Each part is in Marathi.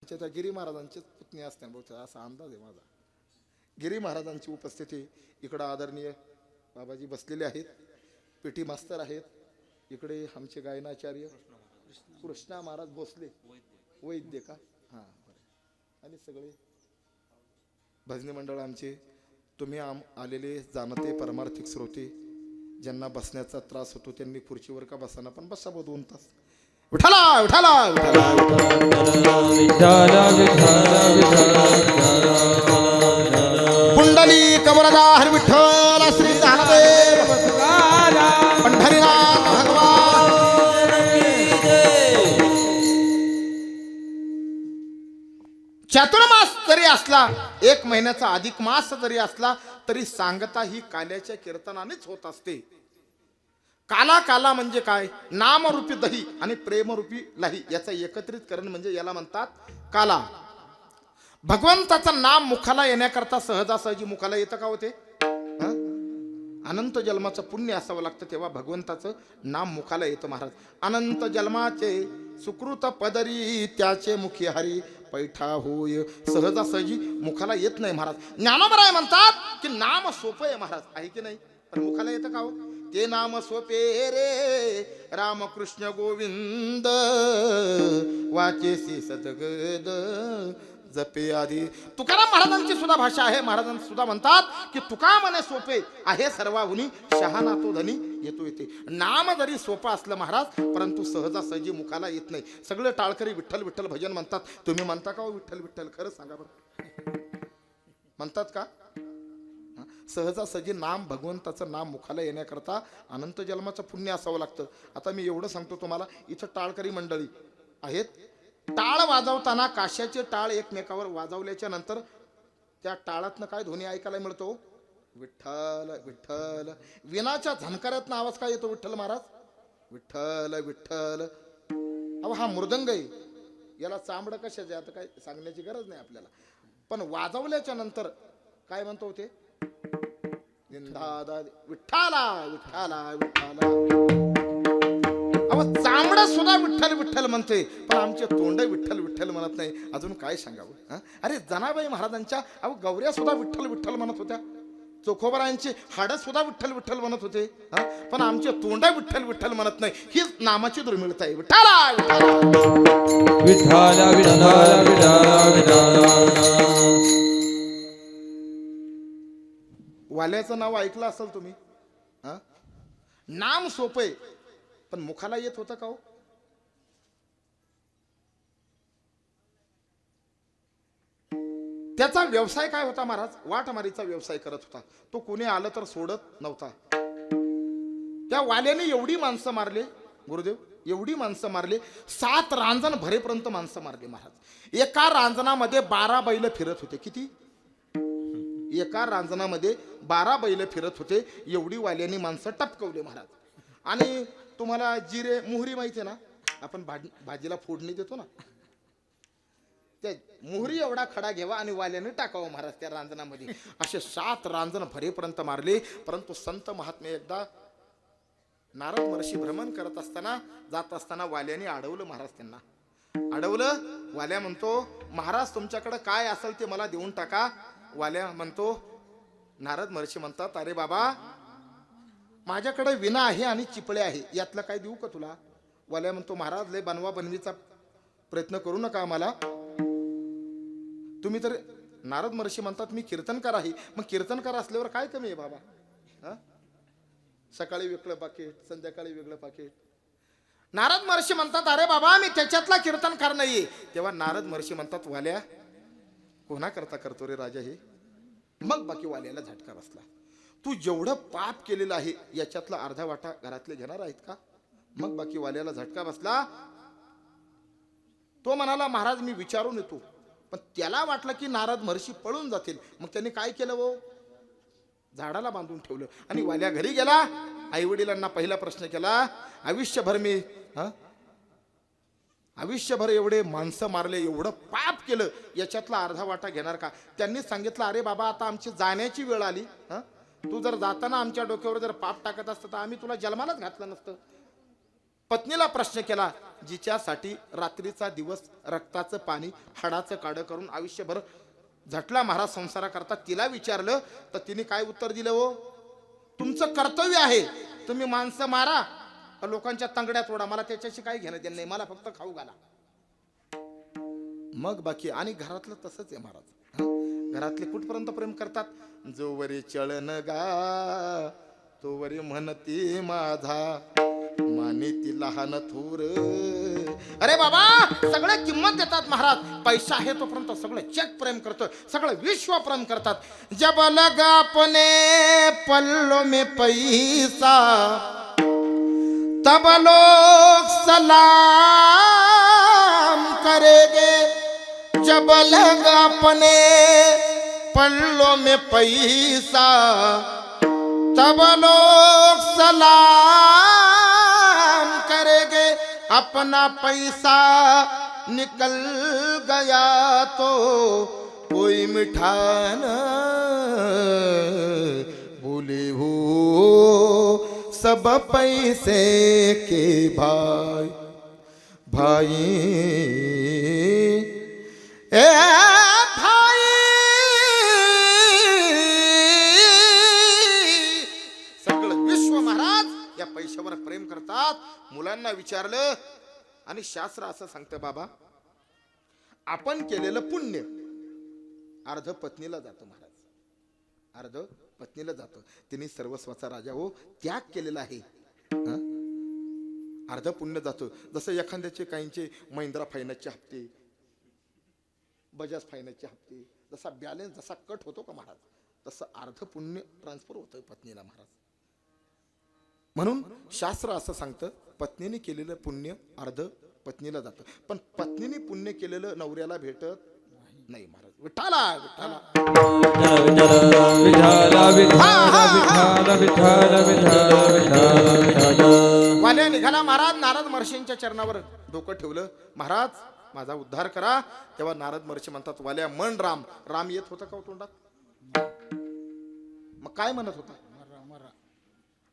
त्या गिरी महाराजांचीच पुतणी असते बहुतेक असा अंदाज आहे माझा. गिरी महाराजांची उपस्थिती इकडं आदरणीय बाबाजी बसलेले आहेत, पेटी मास्तर आहेत. इकडे आमचे गायनाचार्य कृष्णा महाराज भोसले वैद्य का, हां बरं, आणि सगळे भजनी मंडळ आमचे. तुम्ही आलेले जाणते परमार्थिक श्रोते, ज्यांना बसण्याचा त्रास होतो त्यांनी खुर्चीवर का बसाना, पण बसा 2 तास. विठाला विठाला कुंडली कमरदार विठ्ठल श्री ज्ञानदेव पंढरीनाथ भगवान. चातुर्मास जरी असला, 1 महिन्याचा अधिक मास जरी असला, तरी सांगता ही काल्याच्या कीर्तनानेच होत असते. काला काला म्हणजे काय? नामरूपी दही आणि प्रेमरूपी लाही याचा एकत्रितकरण म्हणजे याला म्हणतात काला. भगवंताचं नाम मुखाला येण्याकरता सहजासहजी मुखाला येतं का होते? अनंत जन्माचं पुण्य असावं लागतं तेव्हा भगवंताचं नाम मुखाला येतं. महाराज अनंत जन्माचे सुकृत पदरी त्याचे मुखी हरी पैठा होय. सहजासहजी मुखाला येत नाही महाराज. ज्ञानोबराय म्हणतात की नाम सोपं आहे महाराज, आहे की नाही, पण मुखाला येतं का हो? ते नाम सोपे रे रामकृष्ण गोविंद वाचेसी सदगद जपे आधी. तुकाराम महाराजांची सुद्धा भाषा आहे. महाराजांनी सुद्धा म्हणतात की तुका म्हणे सोपे आहे सर्वाहुनी शहाणा तो धनी येतो येते. नाम जरी सोपं असलं महाराज, परंतु सहजासहजी मुखाला येत नाही. सगळे टाळकरी विठ्ठल विठ्ठल भजन म्हणतात. तुम्ही म्हणता का हो विठ्ठल विठ्ठल? खरं सांगा बरं, म्हणतात का? सहजासहजी नाम भगवंताचं नाम मुखाला येण्याकरता अनंत जन्माचं पुण्य असावं लागतं. आता मी एवढं सांगतो तुम्हाला, इथं टाळकरी मंडळी आहेत. टाळ वाजवताना काश्याचे टाळ एकमेकावर वाजवल्याच्या नंतर त्या टाळातनं काय ध्वनी ऐकायला मिळतो? विठ्ठल विठ्ठल. विनाच्या झणकारातनं आवाज काय येतो? विठ्ठल महाराज विठ्ठल विठ्ठल. अहो हा मृदंग आहे, याला चांबडं कशाचे आता काय सांगण्याची गरज नाही आपल्याला, पण वाजवल्याच्या नंतर काय म्हणतो ते? विठ्ठला विठ्ठला विठ्ठला. अहो चांबडं सुद्धा विठ्ठल विठ्ठल म्हणते, पण आमचे तोंड विठ्ठल विठ्ठल म्हणत नाही. अजून काय सांगावं? अरे जनाबाई महाराजांच्या अहो गौऱ्या सुद्धा विठ्ठल विठ्ठल म्हणत होत्या. चोखोबरायांची हाडं सुद्धा विठ्ठल विठ्ठल म्हणत होते, पण आमचे तोंड विठ्ठल विठ्ठल म्हणत नाही. ही नामाची दुर्मिळता आहे. विठ्ठला विठ्ठला विठ्ठला विठ्ठला. वाल्याचं नाव ऐकलं असेल तुम्ही. नाम सोपे पण मुखाला येत होतं का हो? त्याचा व्यवसाय काय होता महाराज? वाटमारीचा व्यवसाय करत होता. तो कोणी आलं तर सोडत नव्हता. त्या वाल्याने एवढी माणसं मारले गुरुदेव, एवढी माणसं मारले, 7 रांजण भरेपर्यंत माणसं मारली महाराज. एका रांजणामध्ये 12 बैल फिरत होते. किती? एका रांजणामध्ये 12 बैल फिरत होते. एवढी वाल्याने माणसं टपकवले महाराज. आणि तुम्हाला जिरे मोहरी माहिती आहे ना, आपण भाजीला फोडणी देतो ना, त्या मोहरी एवढा खडा घ्यावा आणि वाल्याने टाकावं महाराज त्या रांजणामध्ये. असे 7 रांजण भरेपर्यंत मारले. परंतु संत महात्मे एकदा नारद महर्षी भ्रमण करत असताना जात असताना वाल्याने अडवलं महाराज. त्यांना अडवलं. वाल्या म्हणतो महाराज तुमच्याकडे काय असेल ते मला देऊन टाका. वाल्या म्हणतो, नारद महर्षी म्हणतात अरे बाबा माझ्याकडे विना आहे आणि चिपळे आहे, यातलं काय देऊ का तुला? वाल्या म्हणतो महाराज लय बनवा बनवीचा प्रयत्न करू नका आम्हाला. तुम्ही तर नारद महर्षी म्हणतात मी कीर्तनकार आहे. मग कीर्तनकार असल्यावर काय कमी आहे बाबा? सकाळी वेगळं पाकिट, संध्याकाळी वेगळं पाकिट. नारद महर्षी म्हणतात अरे बाबा मी त्याच्यातला कीर्तनकार नाहीये. तेव्हा नारद महर्षी म्हणतात वाल्या कोणा करता करतो रे राजा हे? मग बाकी वाल्याला झटका बसला. तू जेवढं पाप केलेलं आहे याच्यातला अर्धा वाटा घरातले घेणार आहेत का? मग बाकी वाल्याला झटका बसला. तो म्हणाला महाराज मी विचारून येतो. पण त्याला वाटलं की नारद महर्षी पळून जातील. मग त्यांनी काय केलं वो? झाडाला बांधून ठेवलं आणि वाल्या घरी गेला. आई वडिलांना पहिला प्रश्न केला, आयुष्यभर मी आयुष्यभर एवढे माणसं मारले, एवढं पाप केलं, याच्यातला अर्धा वाटा घेणार का? त्यांनी सांगितलं अरे बाबा आता आमची जाण्याची वेळ आली. तू जर जाताना आमच्या डोक्यावर जर पाप टाकत असतं तर आम्ही तुला जन्मालाच घातलं नसतं. पत्नीला प्रश्न केला, जिच्यासाठी रात्रीचा दिवस रक्ताचं पाणी हाडाचं काढं करून आयुष्यभर झटला महाराज संसारा करता, तिला विचारलं तर तिने काय उत्तर दिलं? हो, तुमचं कर्तव्य आहे, तुम्ही माणसं मारा, लोकांच्या तंगड्यात ओढा, मला त्याच्याशी काही घेणं देणं नाही, मला फक्त खाऊ घाला. मग बाकी. आणि घरातलं तसंच आहे महाराज. घरातले कुठपर्यंत प्रेम करतात? जोवरी चळन गा तोवरी म्हणती माझा मानिती लहान थोर. अरे बाबा, सगळे किंमत देतात महाराज. पैसा आहे तोपर्यंत सगळं जग प्रेम करतं, सगळं विश्व प्रेम करतात. जब लगा अपने पल्लो में पैसा तब लोग सलाम करेंगे. जब लगा अपने पल्लो में पैसा तब लोग सलाम करेंगे. अपना पैसा निकल गया तो कोई मिठाना बोले हो सब पैसे के भाई भाई ए भाई. सगळं विश्व महाराज या पैशावर प्रेम करतात. मुलांना विचारलं आणि शास्त्र असं सांगतं, बाबा आपण केलेलं पुण्य अर्ध पत्नीला जातं महाराज, अर्ध पत्नीला जातं. तिने सर्वस्वाचा राजा हो त्याग केलेला आहे, अर्ध पुण्य जातं. जसं एखाद्याचे काहींचे महिंद्रा फायनान्सचे हप्ते, बजाज फायनान्सचे हप्ते, जसा बॅलन्स जसा कट होतो का महाराज, तसं अर्ध पुण्य ट्रान्सफर होतं पत्नीला महाराज. म्हणून शास्त्र असं सांगतं, पत्नीने केलेलं पुण्य अर्ध पत्नीला जातं, पण पत्नीने पुण्य केलेलं नवऱ्याला भेटत नाही महाराज. विठ्ठला विठ्ठला वाल्या निघाला महाराज. नारद महर्षींच्या चरणावर डोकं ठेवलं, महाराज माझा उद्धार करा. तेव्हा नारद महर्षी म्हणतात, वाल्या मन राम. राम येत होता का तोंडात? मग काय म्हणत होता?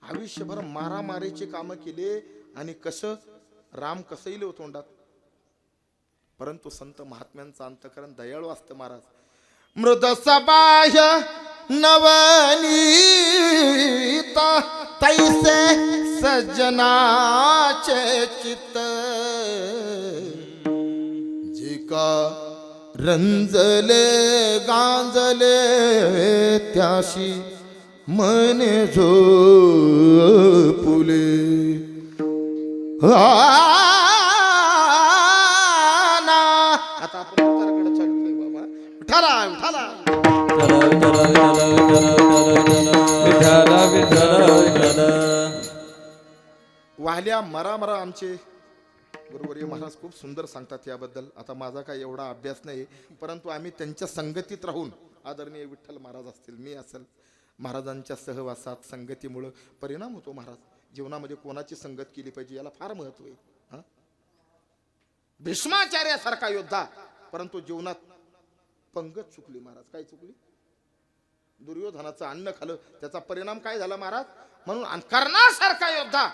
आयुष्यभर मारामारीचे काम केले आणि कसं राम कसं येईल तोंडात. परंतु संत महात्म्यांचं अंतकरण दयाळू असतं महाराज. मृद सबाह्य नवनीत तैसे सज्जनाचे चित्त. जिका रंजले गांजले त्याशी मने झोपुले. आता आपण उत्तराकडे चाललोय बाबा. विठाला विठाला. वाहल्या मरा आमचे गुरुवर्य महाराज खूप सुंदर सांगतात याबद्दल. आता माझा काय एवढा अभ्यास नाही, परंतु आम्ही त्यांच्या संगतीत राहून, आदरणीय विठ्ठल महाराज असतील, मी असेल, महाराजांच्या सहवासात संगतीमुळे परिणाम होतो महाराज. जीवनामध्ये कोणाची संगत केली पाहिजे याला फार महत्व आहे. भीष्माचार्यासारखा योद्धा, परंतु जीवनात पंगत चुकली महाराज. काय चुकली? दुर्योधनाचं अन्न खाल्लं, त्याचा परिणाम काय झाला महाराज? म्हणून कर्णासारखा योद्धा,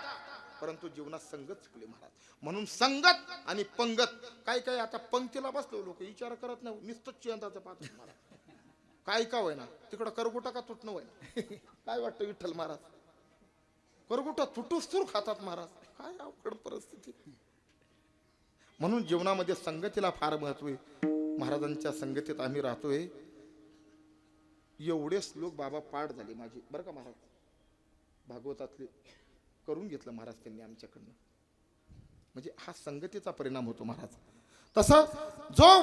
परंतु जीवनात संगत चुकली महाराज. म्हणून संगत आणि पंगत. काय काय आता पंक्तीला बसलो लोक विचार करत नाही, नुसतंच चिंताचं पाहतो महाराज. काय का होय ना तिकडं करगुटा का तुटणं होय ना. काय वाटतं विठ्ठल महाराज? करगुटा तुटूस तूर खातात महाराज. काय अवघड परिस्थिती. म्हणून जीवनामध्ये संगतीला फार महत्व आहे. महाराजांच्या संगतीत आम्ही राहतोय. एवढे श्लोक बाबा पाठ झाले माझे बरं का महाराज, भागवतातले करून घेतलं महाराज त्यांनी आमच्याकडनं. म्हणजे हा संगतीचा परिणाम होतो महाराज. तसं जो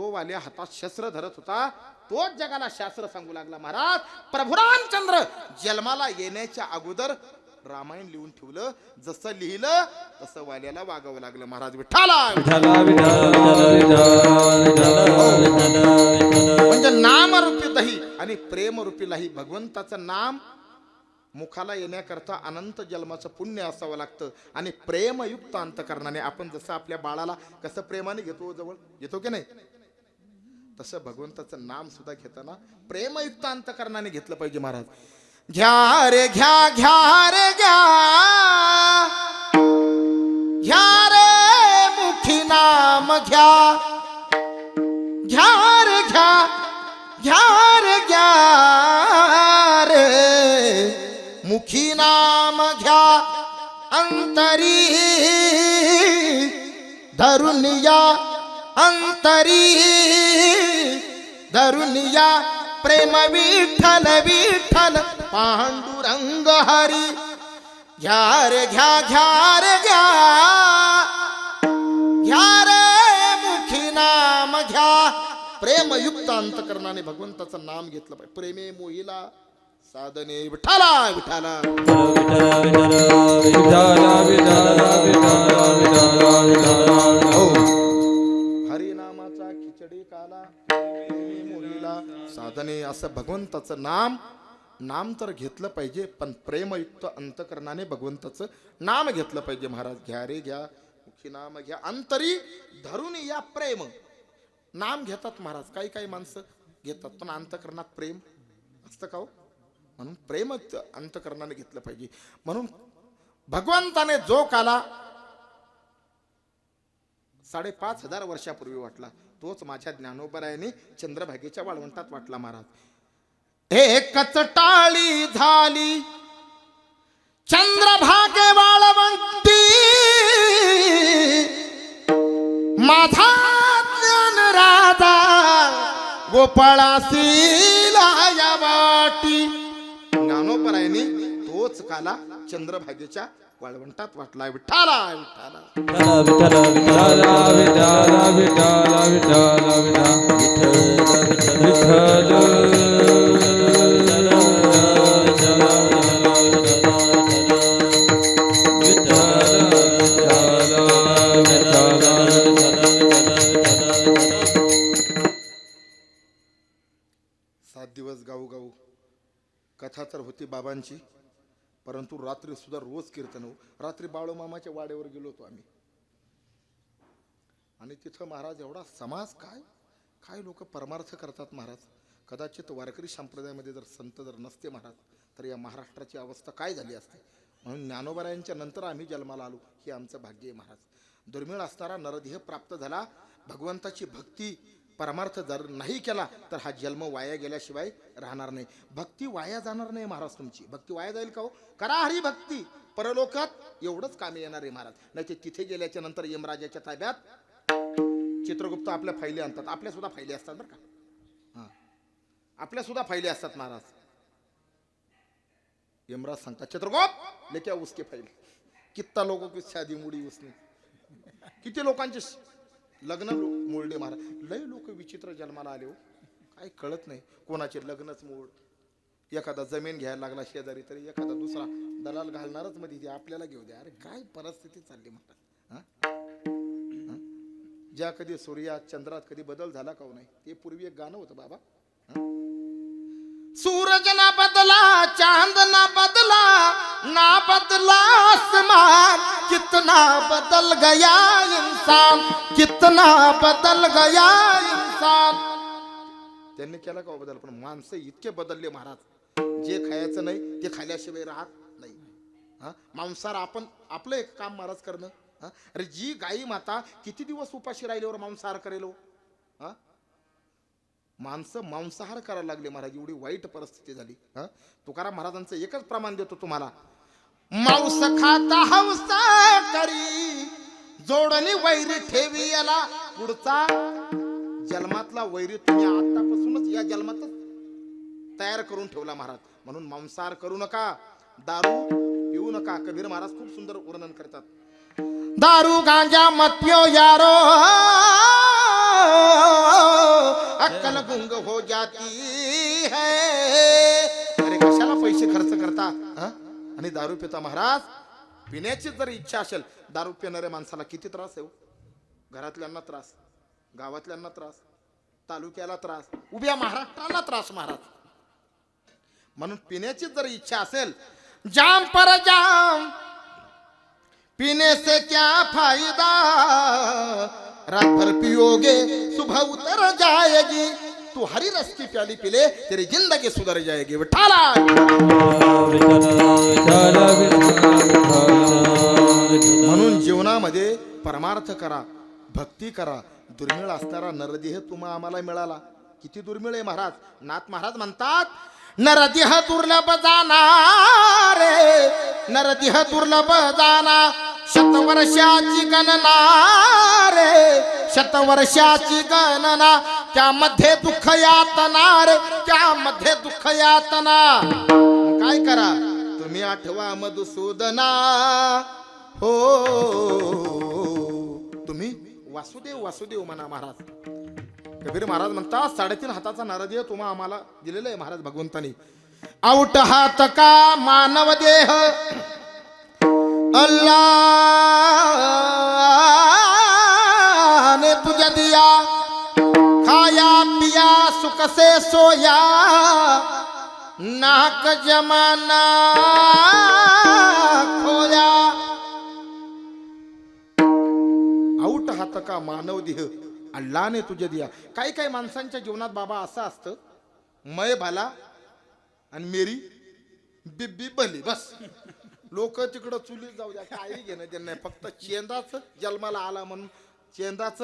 वाल्या हातात शस्त्र धरत होता, तोच जगाला शास्त्र सांगू लागला महाराज. प्रभू रामचंद्र जन्माला येण्याच्या अगोदर रामायण लिहून ठेवलं, जसं लिहिलं तसं वाल्याला वागावं लागलं महाराज. विठ्ठला म्हणजे नामरूपी दही आणि प्रेमरूपी लाही. भगवंताचं नाम मुखाला येण्याकरता अनंत जन्माचं पुण्य असावं लागतं. आणि प्रेमयुक्त अंतकरणाने आपण जसं आपल्या बाळाला कसं प्रेमाने घेतो, जवळ घेतो की नाही, तसं भगवंताचं नाम सुद्धा घेताना प्रेमयुक्त अंतकरणाने घेतलं पाहिजे महाराज. घ्या रे घ्या घ्या रे घ्या घ्या रे मुखी नाम घ्या घ्या रे घ्या घ्या रे घ्या रे मुखी नाम घ्या अंतरी धरुनिया अंतरी धरुनिया प्रेम विठ्ठल विठ्ठल पांडुरंग हरी घ्या रे घ्या घ्या रे घ्या घ्या रे मुखी नाम घ्या प्रेमयुक्त अंतकरणाने भगवंताचं नाम घेतलं पाहिजे प्रेमे मोहिला साधने विठ्ठला विठ्ठला हरिनामाचा खिचडी काला प्रेमे मोहिला साधने असं भगवंताचं नाम तर घेतलं पाहिजे पण प्रेमयुक्त अंतकरणाने भगवंताचं नाम घेतलं पाहिजे महाराज घ्या रे घ्या मुखी नाम घ्या अंतरी धरून या प्रेम नाम घेतात महाराज काही काही माणसं घेतात पण अंतकरणात प्रेम असतं का हो म्हणून प्रेम अंतकरणाने घेतलं पाहिजे म्हणून भगवंताने जो काला 5,500 वर्षापूर्वी वाटला तोच माझ्या ज्ञानोबरायाने चंद्रभागेच्या वाळवंटात वाटला महाराज एकच टाळी झाली चंद्रभागे वाळवंटी माझा ज्ञान राजा गोपाळासी लाया वाटी ज्ञानोबरायाने तोच काला चंद्रभागेच्या वाळवंटात वाटला विठ्ठला विठ्ठला विठ्ठला विठ्ठला विठ्ठला विठ्ठला दिवस गाऊ गाऊ कथा तर होती बाबांची परंतु रात्री सुद्धा रोज कीर्तन हो रात्री बाळूमामाच्या वाड्यावर गेलो होतो आम्ही आणि तिथं महाराज एवढा समाज काय लोक परमार्थ करतात महाराज कदाचित वारकरी संप्रदायामध्ये जर संत जर नसते महाराज तर या महाराष्ट्राची अवस्था काय झाली असते म्हणून ज्ञानोबरायांच्या नंतर आम्ही जन्माला आलो हे आमचं भाग्य आहे महाराज दुर्मिळ असणारा नरदेह प्राप्त झाला भगवंताची भक्ती परमार्थ जर नाही केला तर हा जन्म वाया गेल्याशिवाय राहणार नाही भक्ती वाया जाणार नाही महाराज तुमची भक्ती वाया जाईल का हो करा हरी भक्ती परलोकात एवढंच कामी येणार आहे महाराज नाही ते तिथे गेल्याच्या नंतर यमराजाच्या ताब्यात चित्रगुप्त आपल्या फायली आणतात आपल्या सुद्धा फायली असतात बरं का हां आपल्या सुद्धा फायली असतात महाराज यमराज सांगतात चित्रगुप्त लेके उसके फाईल कितना लोगों की शादी मुडी उसने किती लोकांचे लग्न मोडले महाराज लय लोक विचित्र जन्माला आले हो काय कळत नाही कोणाचे लग्नच मोड एखादा जमीन घ्यायला लागला शेजारी तरी एखादा दुसरा दलाल घालणारच मध्ये ते आपल्याला घेऊ द्या अरे काय परिस्थिती चालली महाराज ज्या कधी सूर्यात चंद्रात कधी बदल झाला का नाही ते पूर्वी एक गाणं होतं बाबा सूरज ना बदला चांद ना बदला आसमान कितना बदल गया इंसान कितना बदल गया इंसान त्यांनी केला का बदल पण माणसं इतके बदलले महाराज जे खायचं नाही ते खाल्याशिवाय राहत नाही हा मांसाहार आपण आपलं एक काम महाराज करणं अरे जी गाई माता किती दिवस उपाशी राहिल्यावर मांसाहार करेल हा माणसं मांसाहार करायला लागले महाराज एवढी वाईट परिस्थिती झाली हा तुकाराम महाराजांचं एकच प्रमाण देतो तुम्हाला मांस खाता हौसा करी जोडणी वैरी ठेवी याला पुढचा जन्मातला वैरी तुम्ही आतापासूनच या जन्मातच तयार करून ठेवला महाराज म्हणून मांसाहार करू नका दारू पिऊ नका कबीर महाराज खूप सुंदर वर्णन करतात दारू गांजा मत पियो यारो अक्कल गुंग हो जाती है अरे कशाला पैसे खर्च करता आणि दारू पिता महाराज पिण्याची जर इच्छा असेल दारू पिणाऱ्या माणसाला किती त्रास आहे घरातल्यांना त्रास गावातल्यांना त्रास तालुक्याला त्रास उभ्या महाराष्ट्राला त्रास महाराज म्हणून पिण्याची जर इच्छा असेल जाम पर जाम पीने से क्या फायदा रात भर पियोगे सुबह उतर जाएगी तू हरी रस की प्याली पिले तेरी जिंदगी सुधर जाएगी विठाला म्हणून जीवनामध्ये परमार्थ करा भक्ती करा दुर्मिळ असणारा नरदेह तुम्हा आम्हाला मिळाला किती दुर्मिळ आहे महाराज नाथ महाराज म्हणतात नरदेह दुर्लभ जाना रे नरदेह दुर्लभ जाना शतवर्षाची गणना रे शतवर्षाची गणना त्यामध्ये दुःख यातना रे त्यामध्ये दुःख यातना काय करा तुम्ही आठवा मधुसूदना हो तुम्ही वासुदेव वासुदेव म्हणा महाराज कबीर महाराज म्हणतात 3.5 हाताचा नरदेह तुम्हा आम्हाला दिलेला आहे महाराज भगवंतानी आउट हात का मानव देह अल्लाह ने तुझे दिया खाया पिया सुख से सोया नाक जमाना खोया आउट हात का मानव देह अल्लाने तुझे दिया काही काही माणसांच्या जीवनात बाबा असं असतं मय भाला आणि मेरी बिब्बी बली बस लोक तिकडं चुलीत जाऊ द्या काही घेणं त्यांना फक्त चेंदाच जन्माला आला म्हणून चेंदाच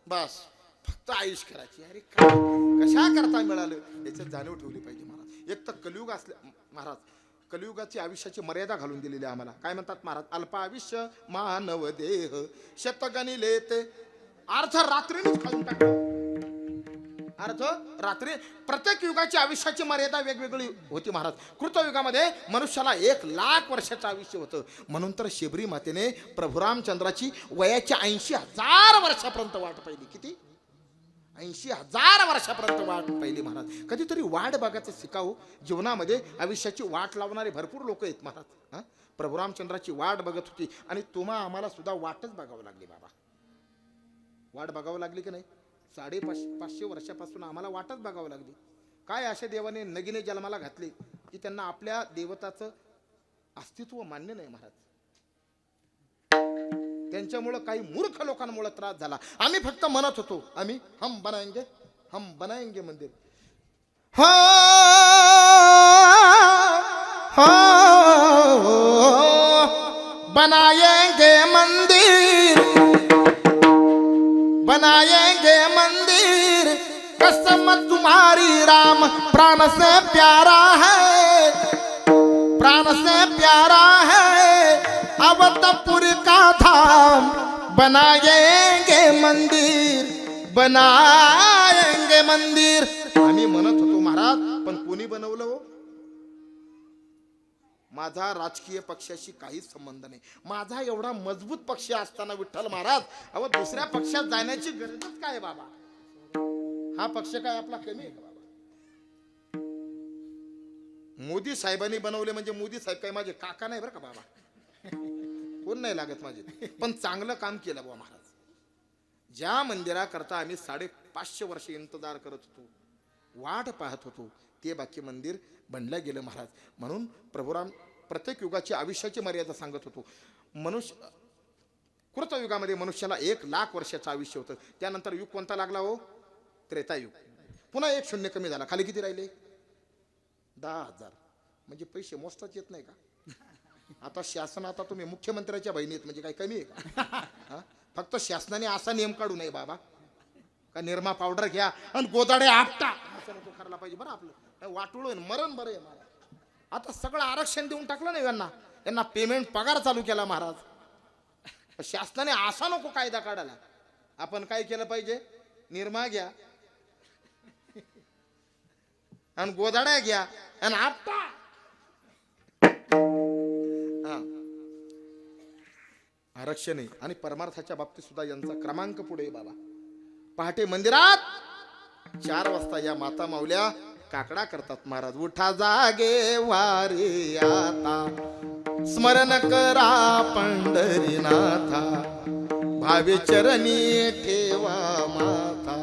बस फक्त आयुष करायची अरे कशा करता मिळालं याच्यात जाणीव ठेवली पाहिजे महाराज एक तर कलियुग असल्या महाराज कलियुगाची आयुष्याची मर्यादा घालून दिलेली आहे आम्हाला काय म्हणतात महाराज अल्प आयुष्य मानव देह शतगणी लेते अर्थ रात्रीनेच खाऊन टाकतो अर्थ रात्री प्रत्येक युगाची आयुष्याची मर्यादा वेगवेगळी होती महाराज कृतयुगामध्ये मनुष्याला 1,00,000 वर्षाचं आयुष्य होतं म्हणून तर शेबरी मातेने प्रभू रामचंद्राची वयाच्या 80,000 वर्षापर्यंत वाट पाहिली किती 80,000 वर्षापर्यंत वाट पाहिली महाराज कधीतरी वाट बघायचं शिकावं जीवनामध्ये आयुष्याची वाट लावणारे भरपूर लोक आहेत महाराज हा प्रभू रामचंद्राची वाट बघत होती आणि तुम्हा आम्हाला सुद्धा वाटच बघावं लागली बाबा वाट बघावं लागली की नाही 550 वर्षापासून आम्हाला वाटच बघावं लागली काय अशा देवाने नगीने जन्माला घातले की त्यांना आपल्या देवताचं अस्तित्व मान्य नाही महाराज त्यांच्यामुळं काही मूर्ख लोकांमुळे त्रास झाला आम्ही फक्त म्हणत होतो आम्ही हम बनाएंगे मंदिर बनाएंगे मंदिर कसम तुम्हारी राम प्राण से प्यारा है अवतपुर का धाम बनाएंगे मंदिर आम्ही म्हणत होतो महाराज पण कोणी बनवलं हो माझा राजकीय पक्षाशी काहीच संबंध नाही माझा एवढा मजबूत पक्ष असताना विठ्ठल महाराज अहो दुसऱ्या पक्षात जाण्याची गरजच काय बाबा हा पक्ष काय आपला कमी आहे का बाबा मोदी साहेबांनी बनवले म्हणजे मोदी साहेब काय माझे काका नाही बरं का बाबा कोण नाही लागत माझे पण चांगलं काम केलं बाबा महाराज ज्या मंदिराकरता आम्ही 550 वर्ष इंतजार करत होतो वाट पाहत होतो ते बाकी मंदिर बनलं गेलं महाराज म्हणून प्रभुराम प्रत्येक युगाची आयुष्याची मर्यादा सांगत होतो मनुष्य कृतयुगामध्ये मनुष्याला 1,00,000 वर्षाचं आयुष्य होतं त्यानंतर युग कोणता लागला हो त्रेतायुग पुन्हा 1 शून्य कमी झाला खाली किती राहिले 10,000 म्हणजे पैसे मोजताच येत नाही का आता शासन आता तुम्ही मुख्यमंत्र्याच्या बहिणीत म्हणजे काही कमी आहे का फक्त शासनाने असा नियम काढू नये बाबा का निरमा पावडर घ्या आणि गोदाडे आपटा असं नको करायला पाहिजे बरं आपलं वाटुळ मरण बरं आहे महाराज आता सगळं आरक्षण देऊन टाकलं नाही यांना पेमेंट पगार चालू केला महाराज शासनाने असा नको कायदा काढायला आपण काय केलं पाहिजे निरमा घ्या आणि गोदाड्या घ्या आणि आपटा आरक्षण आहे आणि परमार्थाच्या बाबतीत सुद्धा यांचा क्रमांक पुढे आहे बाबा पहाटे मंदिरात 4 वाजता या माता माऊल्या काकडा करतात महाराज उठा जागे वारे आता स्मरण करा पंढरीनाथा भावे चरणी ठेवा माथा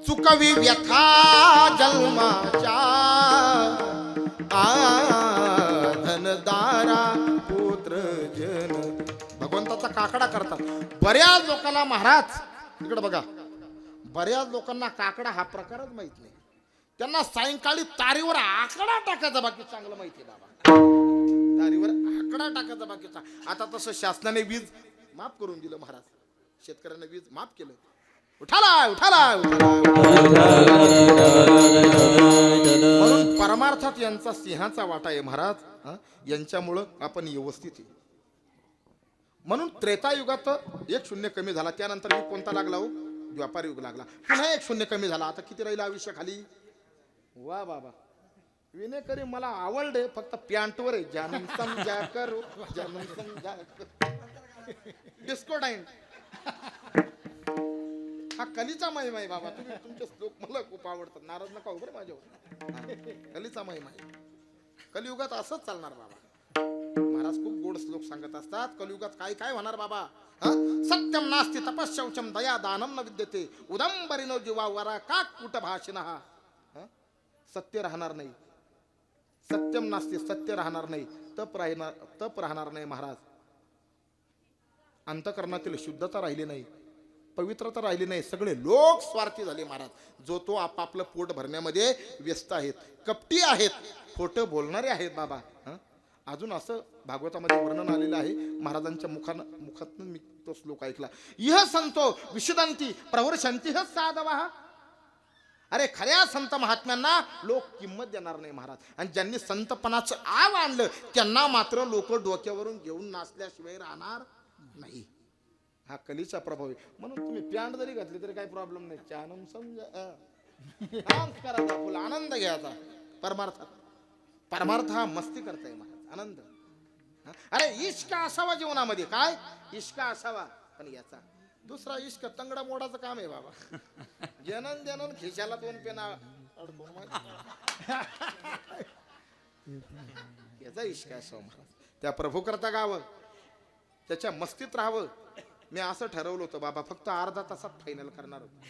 चुकवी व्यथा जन्माच्या धनदारा पुत्र जन भगवंताचा काकडा करतात बऱ्याच लोकांना महाराज इकडे बघा बऱ्याच लोकांना काकडा हा प्रकारच माहित नाही. त्यांना सायंकाळी तारीवर आकडा टाकायचा बाकी चांगलं माहिती आहे बाबा. तारीवर आकडा टाकायचा बाकीचा. आता तसं शासनाने वीज माफ करून दिलं महाराज. शेतकऱ्यांना वीज माफ केलं. उठाला उठाला म्हणून परमार्थात यांचा सिंहाचा वाटा आहे महाराज. यांच्यामुळं आपण व्यवस्थित आहे. म्हणून त्रेतायुगात 1 शून्य कमी झाला. त्यानंतर युग कोणता लागला हो? द्वापार युग लागला. पुन्हा 1 शून्य कमी झाला. आता किती राहिलं आयुष्य खाली? वा बाबा विनेकरी मला आवडले. फक्त पॅन्टवर आहे. जानम समजा करो जानम समजा डिस्को टाइम. हा कलीचा महिमा आहे बाबा. तुम्ही तुमचे श्लोक मला खूप आवडतात. नाराज नका हो बरं माझ्यावर. कलीचा महिमा आहे. कलियुगात असंच चालणार बाबा. महाराज खूप गोड श्लोक सांगत असतात. कलियुगात काय काय होणार बाबा? सत्यम नास्ति तपश्चौचम दया दानम न विद्यते उदंबरिनो जीवा वरा का कुट भाषिणः. सत्य राहणार नाही. सत्यम नास्ति सत्य राहणार नाही. तप राहणार नाही महाराज. अंतकरणातील शुद्धता राहिली नाही. पवित्रता राहिली नाही. सगळे लोक स्वार्थी झाले महाराज. जो तो आपापलं पोट भरण्यामध्ये व्यस्त आहेत. कपटी आहेत. खोटं बोलणारे आहेत बाबा. अजून असं भागवतामध्ये वर्णन आलेलं आहे. महाराजांच्या मुखातून मी तो श्लोक ऐकला. इह संतो विशदंती प्रवर्षंती ह साधवा. अरे खऱ्या संत महात्म्यांना लोक किंमत देणार नाही महाराज. आणि ज्यांनी संतपणाचं आव आणलं त्यांना मात्र लोक डोक्यावरून घेऊन नाचल्याशिवाय राहणार नाही. हा कलीचा प्रभाव आहे. म्हणून तुम्ही पॅन्ट जरी घातली तरी काही प्रॉब्लेम नाही. चानम समजा डान्स करायचा, फुल आनंद घ्यायचा. परमार्थ हा मस्ती करताय महाराज. आनंद. अरे इश्क असावा जीवनामध्ये. काय इश्क असावा. पण याचा दुसरा इश्क तंगडा मोडाचं काम आहे बाबा. जनन जनन खिशाला 2 पेना अडकून याचा इश्क असावा महाराज. त्या प्रभू करता गावं. त्याच्या मस्तीत राहावं. मी असं ठरवलं होतं बाबा फक्त अर्धा तासात फायनल करणार होतो.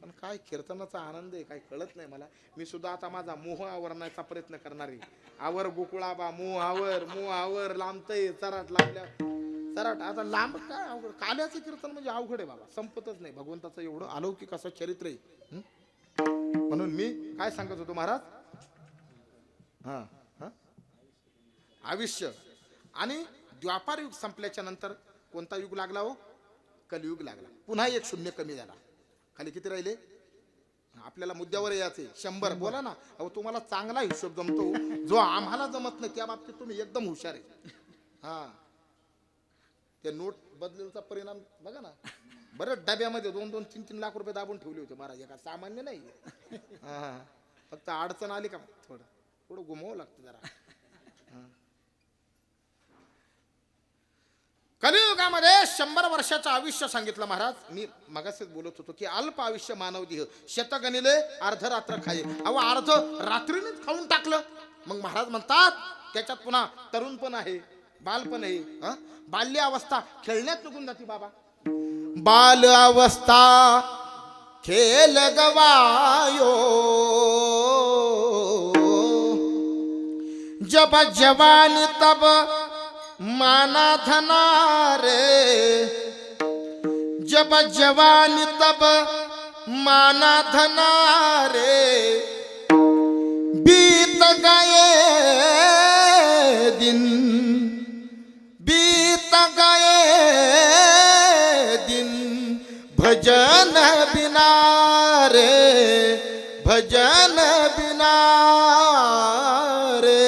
पण काय कीर्तनाचा आनंद आहे काय कळत नाही मला. मी सुद्धा आता माझा मोह आवरण्याचा प्रयत्न करणार आहे. आवर गोकुळाबा मोह आवर लांबतय चराट लांबल्या चराट. आता लांब काय अवघड. काल्याचं कीर्तन म्हणजे अवघड आहे बाबा. संपतच नाही. भगवंताचं एवढं अलौकिक असं चरित्र आहे. म्हणून मी काय सांगत होतो महाराज. आयुष्य आणि द्वापार युग संपल्याच्या नंतर कोणता युग लागला हो? कलियुग लागला. पुन्हा 1 शून्य कमी झाला. खाली किती राहिले? आपल्याला मुद्द्यावर यायचे 100. बोला ना. अहो तुम्हाला चांगला हिशोब जमतो. जो आम्हाला जमत नाही त्या बाबतीत तुम्ही एकदम हुशार आहे. त्या नोट बदलेचा परिणाम बघा ना. बरं डब्यामध्ये 2-2, 3-3 लाख रुपये दाबून ठेवले होते महाराज. का सामान्य नाही. फक्त अडचण आली का थोडं घुमावं लागतं जरा. कलियुगामध्ये 100 वर्षाचं आयुष्य सांगितलं महाराज. मी मगाशीच बोलत होतो की अल्प आयुष्य मानव देह शतगणिले अर्धरात्र खाये. अहो अर्ध रात्रीनेच खाऊन टाकलं. मग महाराज म्हणतात त्याच्यात पुन्हा तरुण पण आहे बालपण आहे. बाल्य अवस्था खेळण्यात निघून जाते बाबा. बाल अवस्था खेल गवायो जब जवानी तब माना धना रे. जब जवानी तब माना धना रे. बीत गए दिन भजन बिना रे. भजन बिना रे.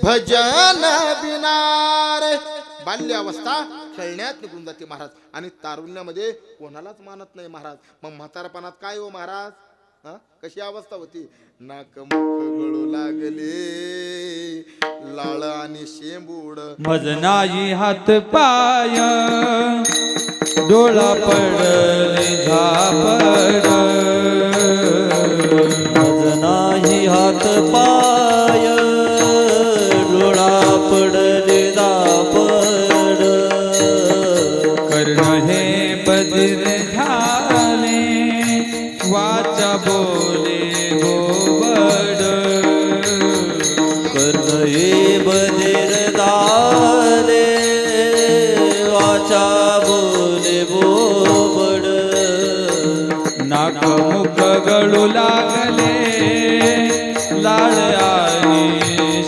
भजन बिना रे. बाल्यावस्था खेळण्यात निघून जाते महाराज. आणि तारुण्यामध्ये कोणालाच मानत नाही महाराज. मग म्हातारपणात काय हो महाराज? कशी अवस्था होती? नाक मुख गळू लागले लाळ आणि शेंबूड. भजनाई हात पाय डोळा पडले झापड. भजनाई हात पाय डोळा पडले झापड. कर्ण हे बधिर झाले वाचा बोले बोबड. कर्ण हे बधिर झाले वाचा बोले बोबड. नाक गळू लागले लाड आणि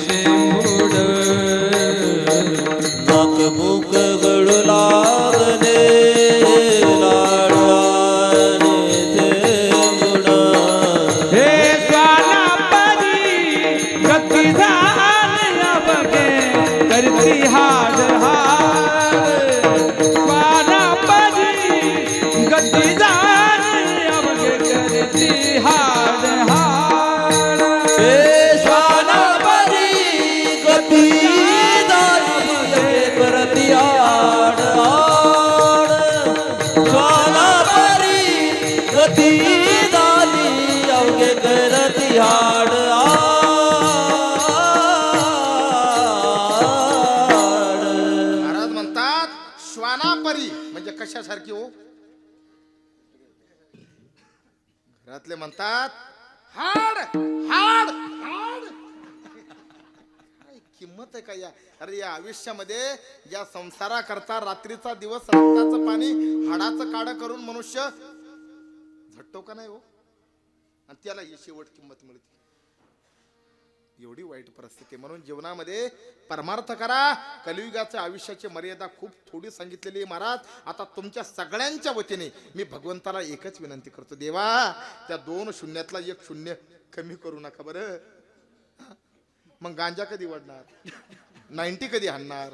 शेंबूड नाकमुख गळू लागले लाडाने शेंबूड हे स्वानापरी गती झाल्या बगे करती हाड हाड स्वानापरी गती झाल्या बगे करती हाड हाड हे स्वानापरी गती झाली करती आड आड स्वानापरी गती झाली अवघे करती आड आड महाराज म्हणतात श्वानापरी म्हणजे कशासारखी हो. घरातले म्हणतात हाड हाड हाड. काय किंमत आहे का या. अरे या आयुष्यामध्ये या संसाराकरता रात्रीचा दिवस रक्ताचं पाणी हाडाचं काढं करून मनुष्य झटतो का नाही हो. आणि त्याला ही शेवट किंमत मिळते. एवढी वाईट परिस्थिती. म्हणून जीवनामध्ये परमार्थ करा. कलियुगाच्या आयुष्याची मर्यादा खूप थोडी सांगितलेली आहे महाराज. आता तुमच्या सगळ्यांच्या वतीने मी भगवंताला एकच विनंती करतो, देवा त्या 2 शून्यातला 1 शून्य कमी करू नका बरं. मग गांजा कधी वाढणार, 90 कधी हाणणार.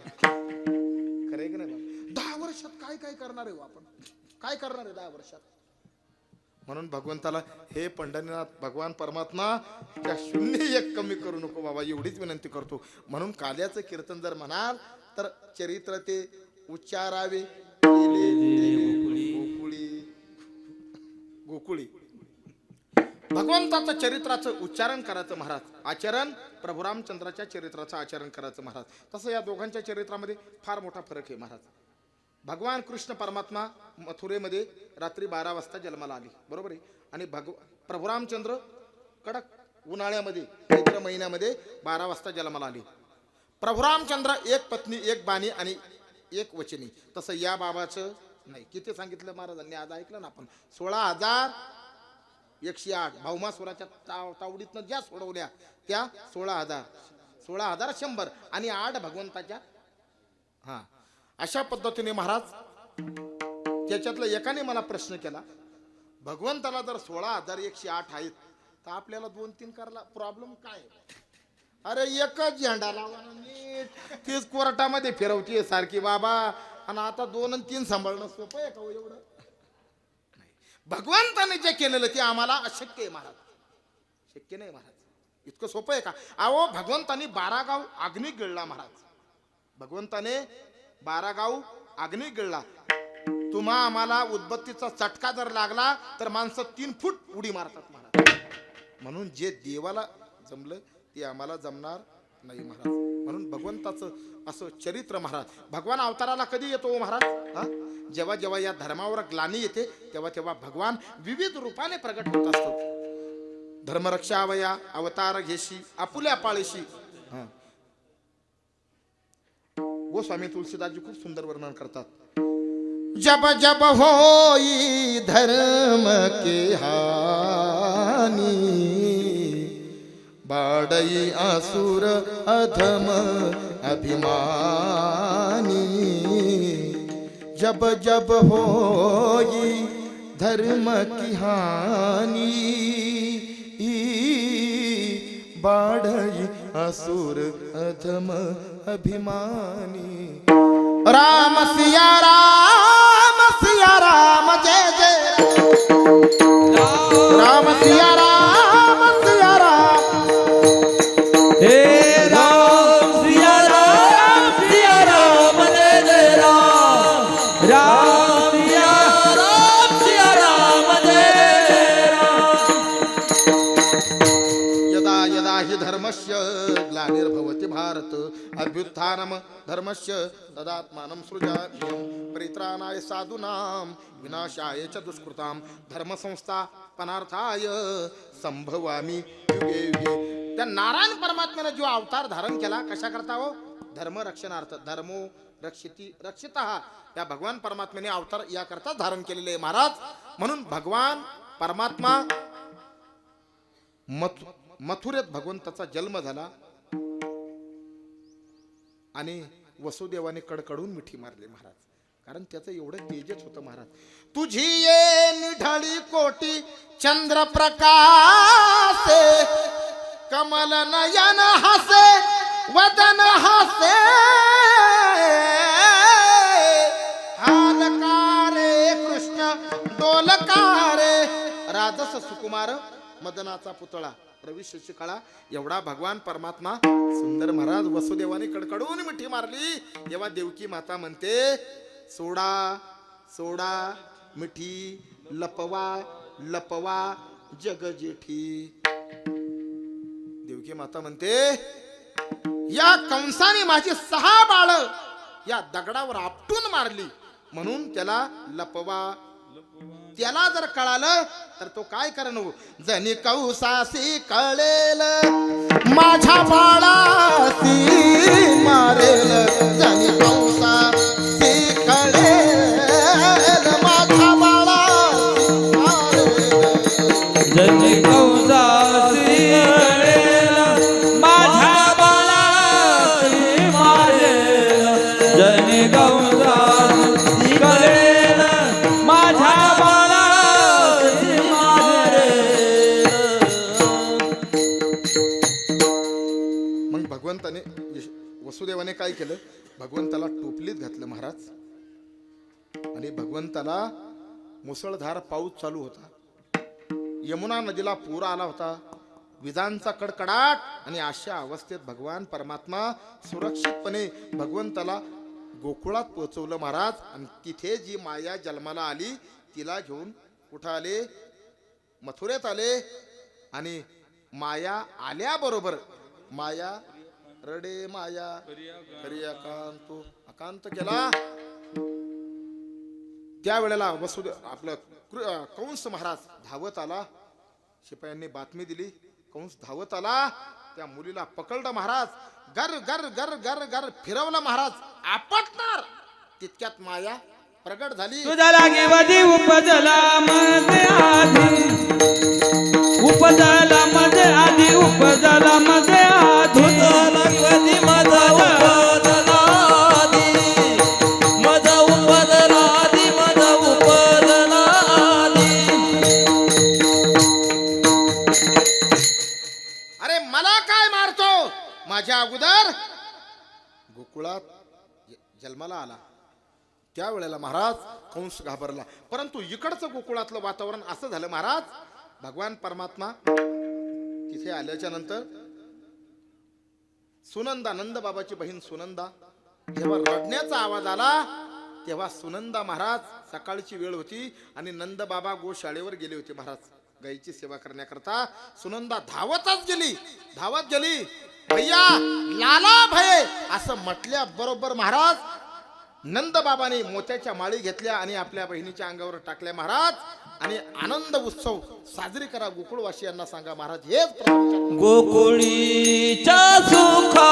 खरंय की नाही. 10 वर्षात काय काय करणार आहे आपण, काय करणार आहे 10 वर्षात. म्हणून भगवंताला हे पंढरीनाथ भगवान परमात्मा त्या 0-1 कमी करू नको बाबा, एवढीच विनंती करतो. म्हणून काल्याचं कीर्तन जर म्हणाल तर चरित्र ते उच्चारावे गोकुळी. भगवंताचं चरित्राचं उच्चारण करायचं महाराज. आचरण प्रभू रामचंद्राच्या चरित्राचं आचरण करायचं महाराज. तसं या दोघांच्या चरित्रामध्ये फार मोठा फरक आहे महाराज. भगवान कृष्ण परमात्मा मथुरेमध्ये रात्री 12 वाजता जन्माला आली, बरोबर आहे. आणि प्रभू रामचंद्र कडक उन्हाळ्यामध्ये चैत्र महिन्यामध्ये 12 वाजता जन्माला आली. प्रभू रामचंद्र 1 पत्नी 1 बाणी आणि 1 वचनी. तसं या बाबाचं नाही. किती सांगितलं महाराजांनी, आज ऐकलं ना आपण. 16,108 भाऊमासुराच्या तावडीतनं ज्या सोडवल्या त्या 16,100 आणि 8 भगवंताच्या. हा अशा पद्धतीने महाराज त्याच्यातलं एकाने मला प्रश्न केला, भगवंताला जर 16,108 आहेत तर आपल्याला 2-3 करायला प्रॉब्लेम काय. अरे एकच झेंडा लावा नीट, तीच कोर्टामध्ये फिरवतीये सारखी बाबा. आणि आता 2 आणि 3 सांभाळणं सोपं आहे का एवढं. भगवंताने जे केलेलं ते आम्हाला अशक्य आहे महाराज. शक्य नाही महाराज, इतकं सोपं आहे का. अहो भगवंताने 12 गाव अग्नी गिळला महाराज. भगवंताने 12 गाव अग्नी गिळला. तुम्हा आम्हाला उदबत्तीचा चटका जर लागला तर माणसं 3 फूट उडी मारतात महाराज. म्हणून जे देवाला जमलं ते आम्हाला जमणार नाही महाराज. म्हणून भगवंताचं असं चरित्र महाराज. भगवान अवताराला कधी येतो महाराज, हा जेव्हा जेव्हा या धर्मावर ग्लानी येते तेव्हा तेव्हा भगवान विविध रूपाने प्रगट होत असतो. धर्मरक्षावया अवतार घेशी आपुल्या पाळीशी. गोस्वामी तुलसीदासजी खूप सुंदर वर्णन करतात. जब जब होई धर्म के हानि बाडई असुर अधम अभिमानी. जब जब होई धर्म की हानि बाडई असुर अधम अभिमानी. राम सिया राम जय जय राम सिया राम हे राम सिया राम जय जय राम राम सिया राम जय राम. यदा यदा हि धर्मस्य ग्लानिर्भवति भारत अभ्युत्थानम धर्मस्य तदात्मानं सृजाम्यहं परित्राणाय साधूनां विनाशाय च दुष्कृतां धर्मसंस्थापनार्थाय संभवामि युगे युगे. त्या नारायण परमात्म्याने जो अवतार धारण केला कशा करता हो, धर्म रक्षणार्थ. धर्मो रक्षितः या भगवान परमात्म्याने अवतार या करता धारण केलेले महाराज. म्हणून भगवान परमात्मा मथुरेत भगवंताचा जन्म झाला आणि वसुदेवाने कडकडून मिठी मारली महाराज, कारण त्याचं एवढं तेजच होतं महाराज. तुझी ये निढाळी कोटी चंद्र प्रकाशे, कमल नयन हसे वदन हसे, हालकारे कृष्ण डोलकारे. राजस सुकुमार मदनाचा पुतळा रवी शशिकाळा एवढा भगवान परमात्मा सुंदर महाराज. वसुदेवाने कडकडून मिठी मारली तेव्हा देवकी माता म्हणते, सोडा सोडा मिठी लपवा लपवा जग जेठी. देवकी माता म्हणते, या कंसाने माझी 6 बाळ या दगडावर आपटून मारली, म्हणून त्याला लपवा. त्याला जर कळालं तर तो काय करणं, जनी कौसासी कळेल माझ्या बाळासी मारेल, जनी कौसासी कळेल माझ्या बाळासी मारेल, जनी कौसासी कळेल माझ्या बाळासी मारेल, जनी कौसासी कळेल माझ्या बाळासी मारेल. मग भगवंताने वसुदेवाने काय केलं, भगवंताला टोपलीत घातलं महाराज. आणि भगवंताला मुसळधार पाऊस चालू होता, यमुना नदीला पूर आला होता, विजांचा कडकडाट. आणि अशा अवस्थेत भगवान परमात्मा सुरक्षितपणे भगवंताला गोकुळात पोहोचवलं महाराज. आणि तिथे जी माया जन्माला आली तिला घेऊन कुठं आले, मथुरेत आले. आणि माया आल्याबरोबर माया रडे माया करी अकांत अकांत केला. त्यावेळेला आपलं कंस महाराज धावत आला, शिपायांनी बातमी दिली, कंस धावत आला, त्या मुलीला पकडलं महाराज, गर गर गर गर गर फिरवलं महाराज, आपटणार तितक्यात माया प्रगट झाली. तुझ्या लागे वधी उपजला मध्ये आधी, उपजला मध्ये आधी, उपजला मध्ये आधी, लागवती माझा उपदला आधी, माझा उपदला आधी, माझा उपदला आधी. अरे मला काय मारतो, माझ्या अगोदर गोकुळात जन्माला आला. त्यावेळेला महाराज कंस घाबरला. परंतु इकडचं गोकुळातलं वातावरण असं झालं महाराज, भगवान परमात्मा तिथे आल्याच्या नंतर सुनंदा, नंद बाबाची बहीण सुनंदा, जेव्हा रडण्याचा आवाज आला तेव्हा सुनंदा महाराज, सकाळची वेळ होती आणि नंद बाबा गोशाळेवर गेले होते महाराज गायीची सेवा करण्याकरता. सुनंदा धावतच गेली, धावत गेली, भैया लाला भय असं म्हटल्या बरोबर महाराज नंद बाबांनी मोत्याच्या माळी घेतल्या आणि आपल्या बहिणीच्या अंगावर टाकल्या महाराज. आणि आनंद उत्सव साजरी करा गोकुळवासियांना सांगा महाराज. हेच गोकुळीच्या सुखा,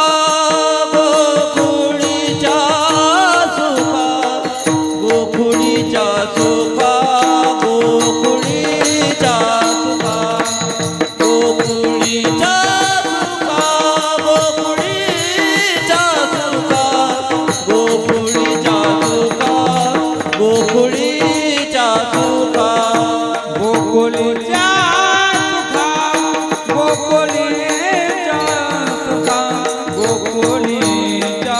गोकुळीच्या सुखा, गोकुळीच्या सुखा, गोकुळीच्या सुखा, गोकुळीच्या सुखा, गोकुळीच्या सुखा, गोकुळीच्या सुखा, गोकुळीच्या सुखा. गोकुळीच्या सुखा, गोकुळीच्या सुखा, गोकुळीच्या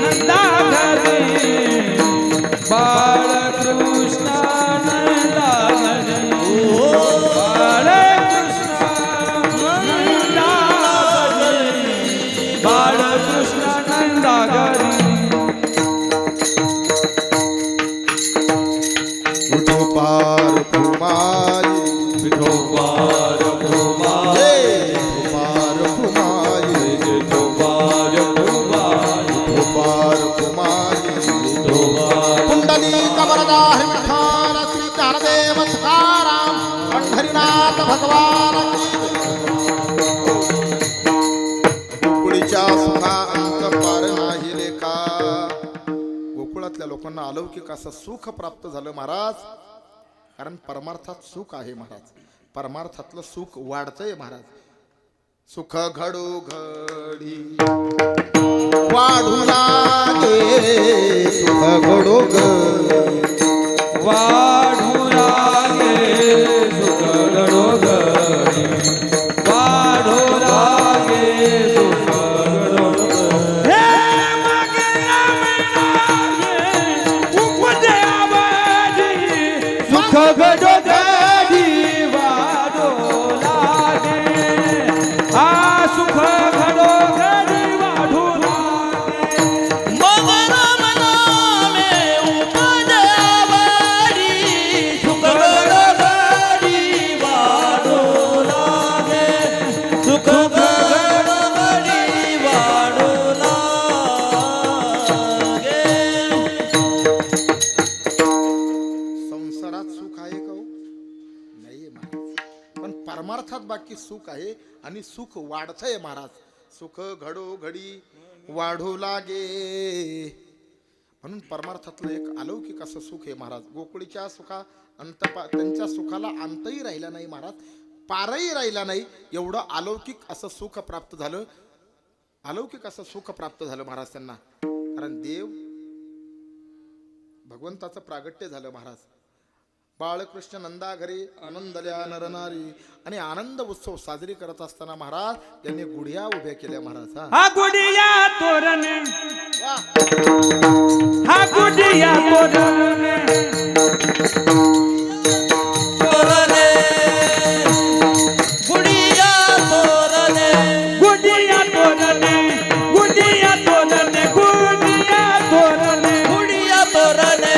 नंदा घरी बाळकृष्ण नंदा घरी बाळकृष्ण नंदा घरी बाळकृष्ण नंदा घरी विठोबार फुमाई विठोबार फुमाई विठोबार फुमाई विठोबार फुमाई विठोबार फुमाई विठोबार कुंडली कमरदा विठ्ठल श्री ज्ञानदेव तुकाराम पंढरीनाथ भगवान गोकुळीच्या सुखा अंत पार नाही लेखा. गोकुळातल्या लोकांना अलौकिक असं सुख प्राप्त झालं महाराज. कारण परमार्थात सुख आहे महाराज. परमार्थातलं सुख वाढतंय महाराज. सुख घडोघडी वाढू लागे सुख घडोघडी वाढू लागे सुख घडोघडी वाढू लागे सुख घडोघडी. हे मागे रामनामे उपजे आवाजी सुख घडोघडी वाढू लागे. हा सुख घडोघडी वाढू लागे. मगर मनामे उपजे आवाडी सुख घडोघडी वाढू लागे सुख घडोघडी वाढू लागे. संसारात सुख आहे का हो? नाहीये महाराज. पण परमार्थात बाकी सुख आहे आणि सुख वाढतंय महाराज. सुख घडोघडी वाढू लागे. म्हणून परमार्थातलं एक अलौकिक असं सुख आहे महाराज. गोकुळीच्या सुखा त्यांच्या सुखाला अंतही राहिला नाही महाराज. पारही राहिला नाही. एवढं अलौकिक असं सुख प्राप्त झालं. अलौकिक असं सुख प्राप्त झालं महाराज त्यांना. कारण देव भगवंताचं प्रागट्य झालं महाराज. बाळकृष्ण नंदा घरी आनंदल्या नरनारी. आणि आनंद उत्सव साजरी करत असताना महाराज त्यांनी गुढ्या उभ्या केल्या महाराज. हा गुडिया तोरणे वा. हा गुडिया तोरणे तोरणे गुडिया तोरणे गुडिया तोरणे गुडिया तोरणे गुडिया तोरणे गुडिया तोरणे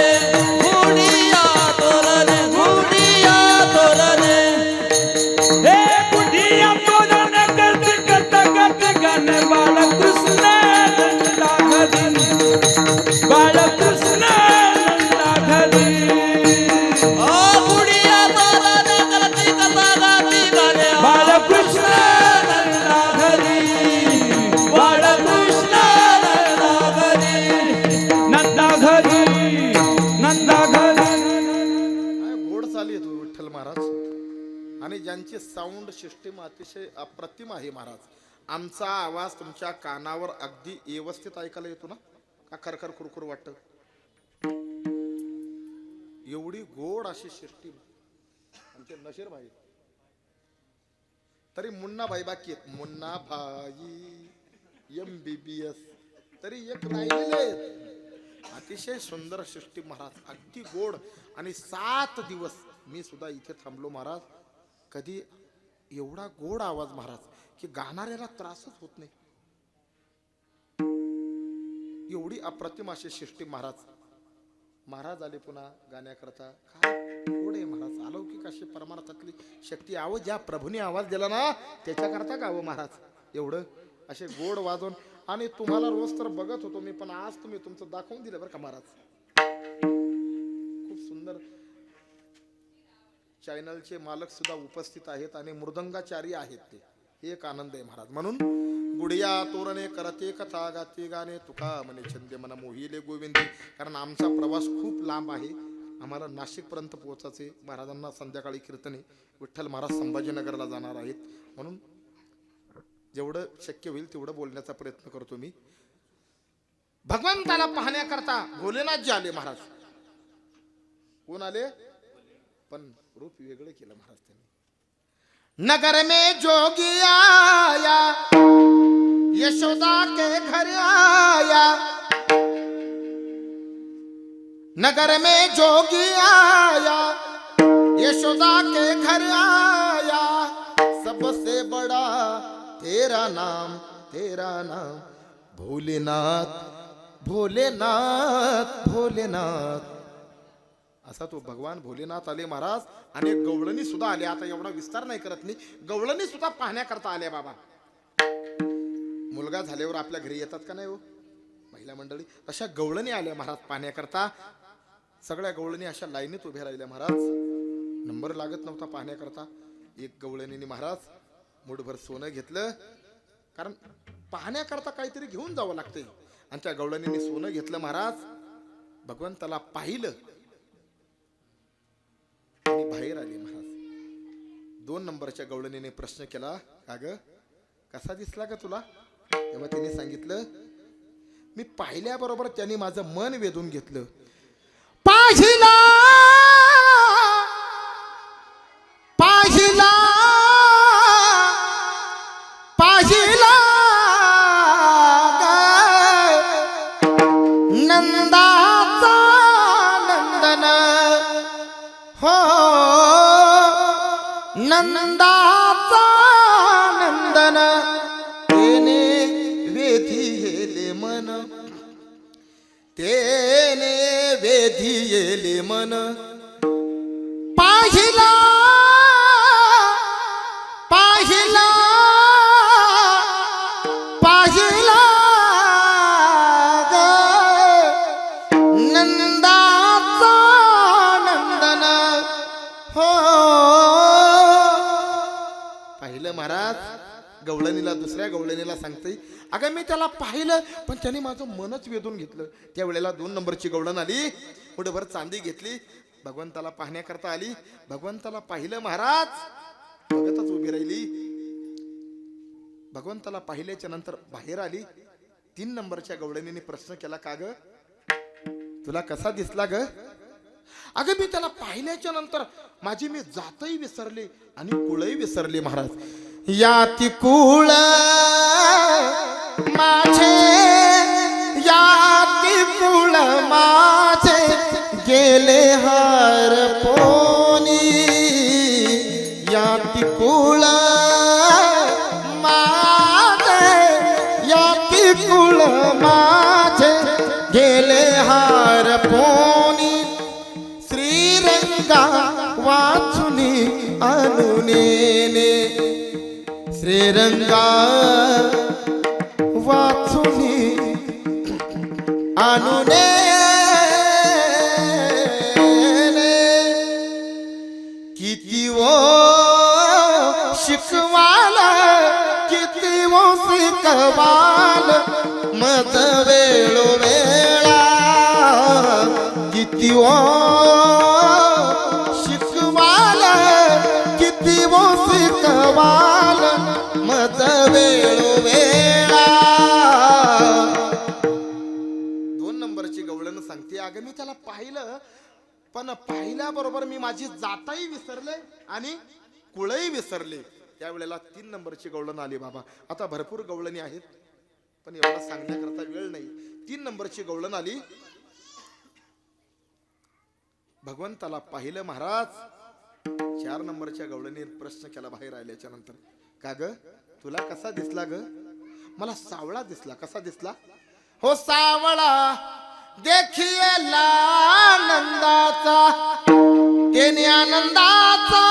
गुडिया तोरणे गुडिया तोरणे. हे गुडिया तोरणे करते करता करते गाणे बाळकृष्ण नंदा घरी बाळकृष्ण नंदा घरी. गुडिया तोरणे करती कथा गाती गाणे बाळकृष्ण नंदा घरी बाळकृष्ण नंदा घरी. नंदा घरी नंदा घरी. काय गोड चाली आहे तू विठ्ठल महाराज. आणि ज्यांची साऊंड सिस्टीम अतिशय अप्रतिम आहे महाराज. आमचा आवाज तुमच्या कानावर अगदी व्यवस्थित ऐकायला येतो ना का खरखर खुरखुर वाटतं? एवढी गोड अशी सिस्टीम आमचे नशीर भाई. तरी मुन्ना भाई बाकी आहेत. मुन्ना भाई MBBS तरी एक राहिलेले आहेत. अतिशय सुंदर सिस्टीम महाराज. अगदी गोड. आणि 7 दिवस मी सुद्धा इथे थांबलो महाराज. कधी एवढा गोड आवाज महाराज की गाणाऱ्याला त्रासच होत नाही. एवढी अप्रतिम अशी सिस्टीम महाराज. महाराज आले पुन्हा गाण्याकरता. काय गोड आहे महाराज. अलौकिक अशी परमार्थातली शक्ती. आव ज्या प्रभूने आवाज दिला ना त्याच्याकरता गावं महाराज. एवढं असे गोड वाजवून. आणि तुम्हाला रोज तर बघत होतो मी पण आज तुम्ही तुमचं दाखवून दिलं बरं का महाराज. खूप सुंदर. चॅनलचे मालक सुद्धा उपस्थित आहेत आणि मृदंगाचारी आहेत ते. एक आनंद आहे महाराज. म्हणून गुडिया तोरणे करते कथा गाते गाणे तुका म्हणे छंदे मना मोहिले गोविंदे. कारण आमचा प्रवास खूप लांब आहे. आम्हाला नाशिकपर्यंत पोहोचायचे. महाराजांना संध्याकाळी कीर्तने. विठ्ठल महाराज संभाजीनगरला जाणार आहेत. म्हणून जेवढं शक्य होईल तेवढं बोलण्याचा प्रयत्न करतो मी. भगवंताला पाहण्याकरता भोलेनाथजी आले महाराज. कोण आले? पण रूप वेगळं केलं महाराज त्यांनी. नगर में जोगी आया यशोदा के घर आया नगर में जोगी आया, यशोदा के घर आया, सबसे बड़ा तेरा नाम, तेरा नाम भोलेनाथ, भोलेनाथ, भोलेनाथ. असा तो भगवान भोलेनाथ आले महाराज. आणि गवळणी सुद्धा आले. आता एवढा विस्तार नाही करत मी. गवळणी सुद्धा पाहण्याकरता आले बाबा. मुलगा झाल्यावर आपल्या घरी येतात का नाही हो महिला मंडळी, अशा गवळणी आल्या महाराज पाहण्याकरता. सगळ्या गवळणी अशा लाईनीत उभ्या राहिल्या महाराज. नंबर लागत नव्हता पाहण्याकरता. एक गवळणीने महाराज मुठभर सोनं घेतलं, कारण पाहण्याकरता काहीतरी घेऊन जावं लागते. आणि त्या गवळणीने सोनं घेतलं महाराज. भगवंताला पाहिलं आणि बाहेर आले महाराज. 2 नंबरच्या गवळणीने प्रश्न केला, का ग कसा दिसला का तुला? तेव्हा तिने सांगितलं, मी पाहिल्याबरोबर त्यांनी माझं मन वेधून घेतलं. पाहिला पाहिला पाहिला नंदाचा नंदन हो, नंदाचा नंदन तेने वेधिले मन, तेने वेधिले मन. पाहिला पाहिला पाहिला ग नंदाचा नंदन हो. पाहिलं महाराज. गवळणीला दुसऱ्या गवळणीला सांगते, अगं मी त्याला पाहिलं पण त्याने माझं मनच वेधून घेतलं. त्यावेळेला 2 नंबरची गवळण आली, पुढेभर चांदी घेतली, भगवंताला पाहण्याकरता आली. भगवंताला पाहिलं महाराज, बघतच उभी राहिली. भगवंताला पाहिल्याच्या नंतर बाहेर आली. 3 नंबरच्या गवळणीने प्रश्न केला, का ग तुला कसा दिसला ग? अगं मी त्याला पाहिल्याच्या नंतर माझी मी जातही विसरले आणि कुळही विसरले महाराज. याती कुळ माझे, याती कुळ माझे गेले हार पोनी, याती कुळ माझे, याती कुळ माझे गेले हार पोनी. श्रीरंगा वाचुनी अनुनेने, श्रीरंगा वाचुनी अनुने. किती वो शिकवाल, किती वो शिकवाल मत वेळो वेळा, किती वो शिकवाल, किती वो शिकवाल मत वेळो वेळा. 2 नंबरची गवळण सांगते, अगं मी त्याला पाहिलं पण पाहिल्याबरोबर मी माझी जाताही विसरले आणि कुळही विसरले. त्यावेळेला 3 नंबरची गवळण आली बाबा. आता भरपूर गवळणी आहेत पण एवढा सांगण्याकरता वेळ नाही. 3 नंबरची गवळण आली. भगवंताला पाहिलं महाराज. 4 नंबरच्या गवळणीने प्रश्न केला बाहेर आल्याच्या नंतर, का ग तुला कसा दिसला ग? मला सावळा दिसला. कसा दिसला? हो सावळा देखिए आनंदाचा, तेने आनंदाचा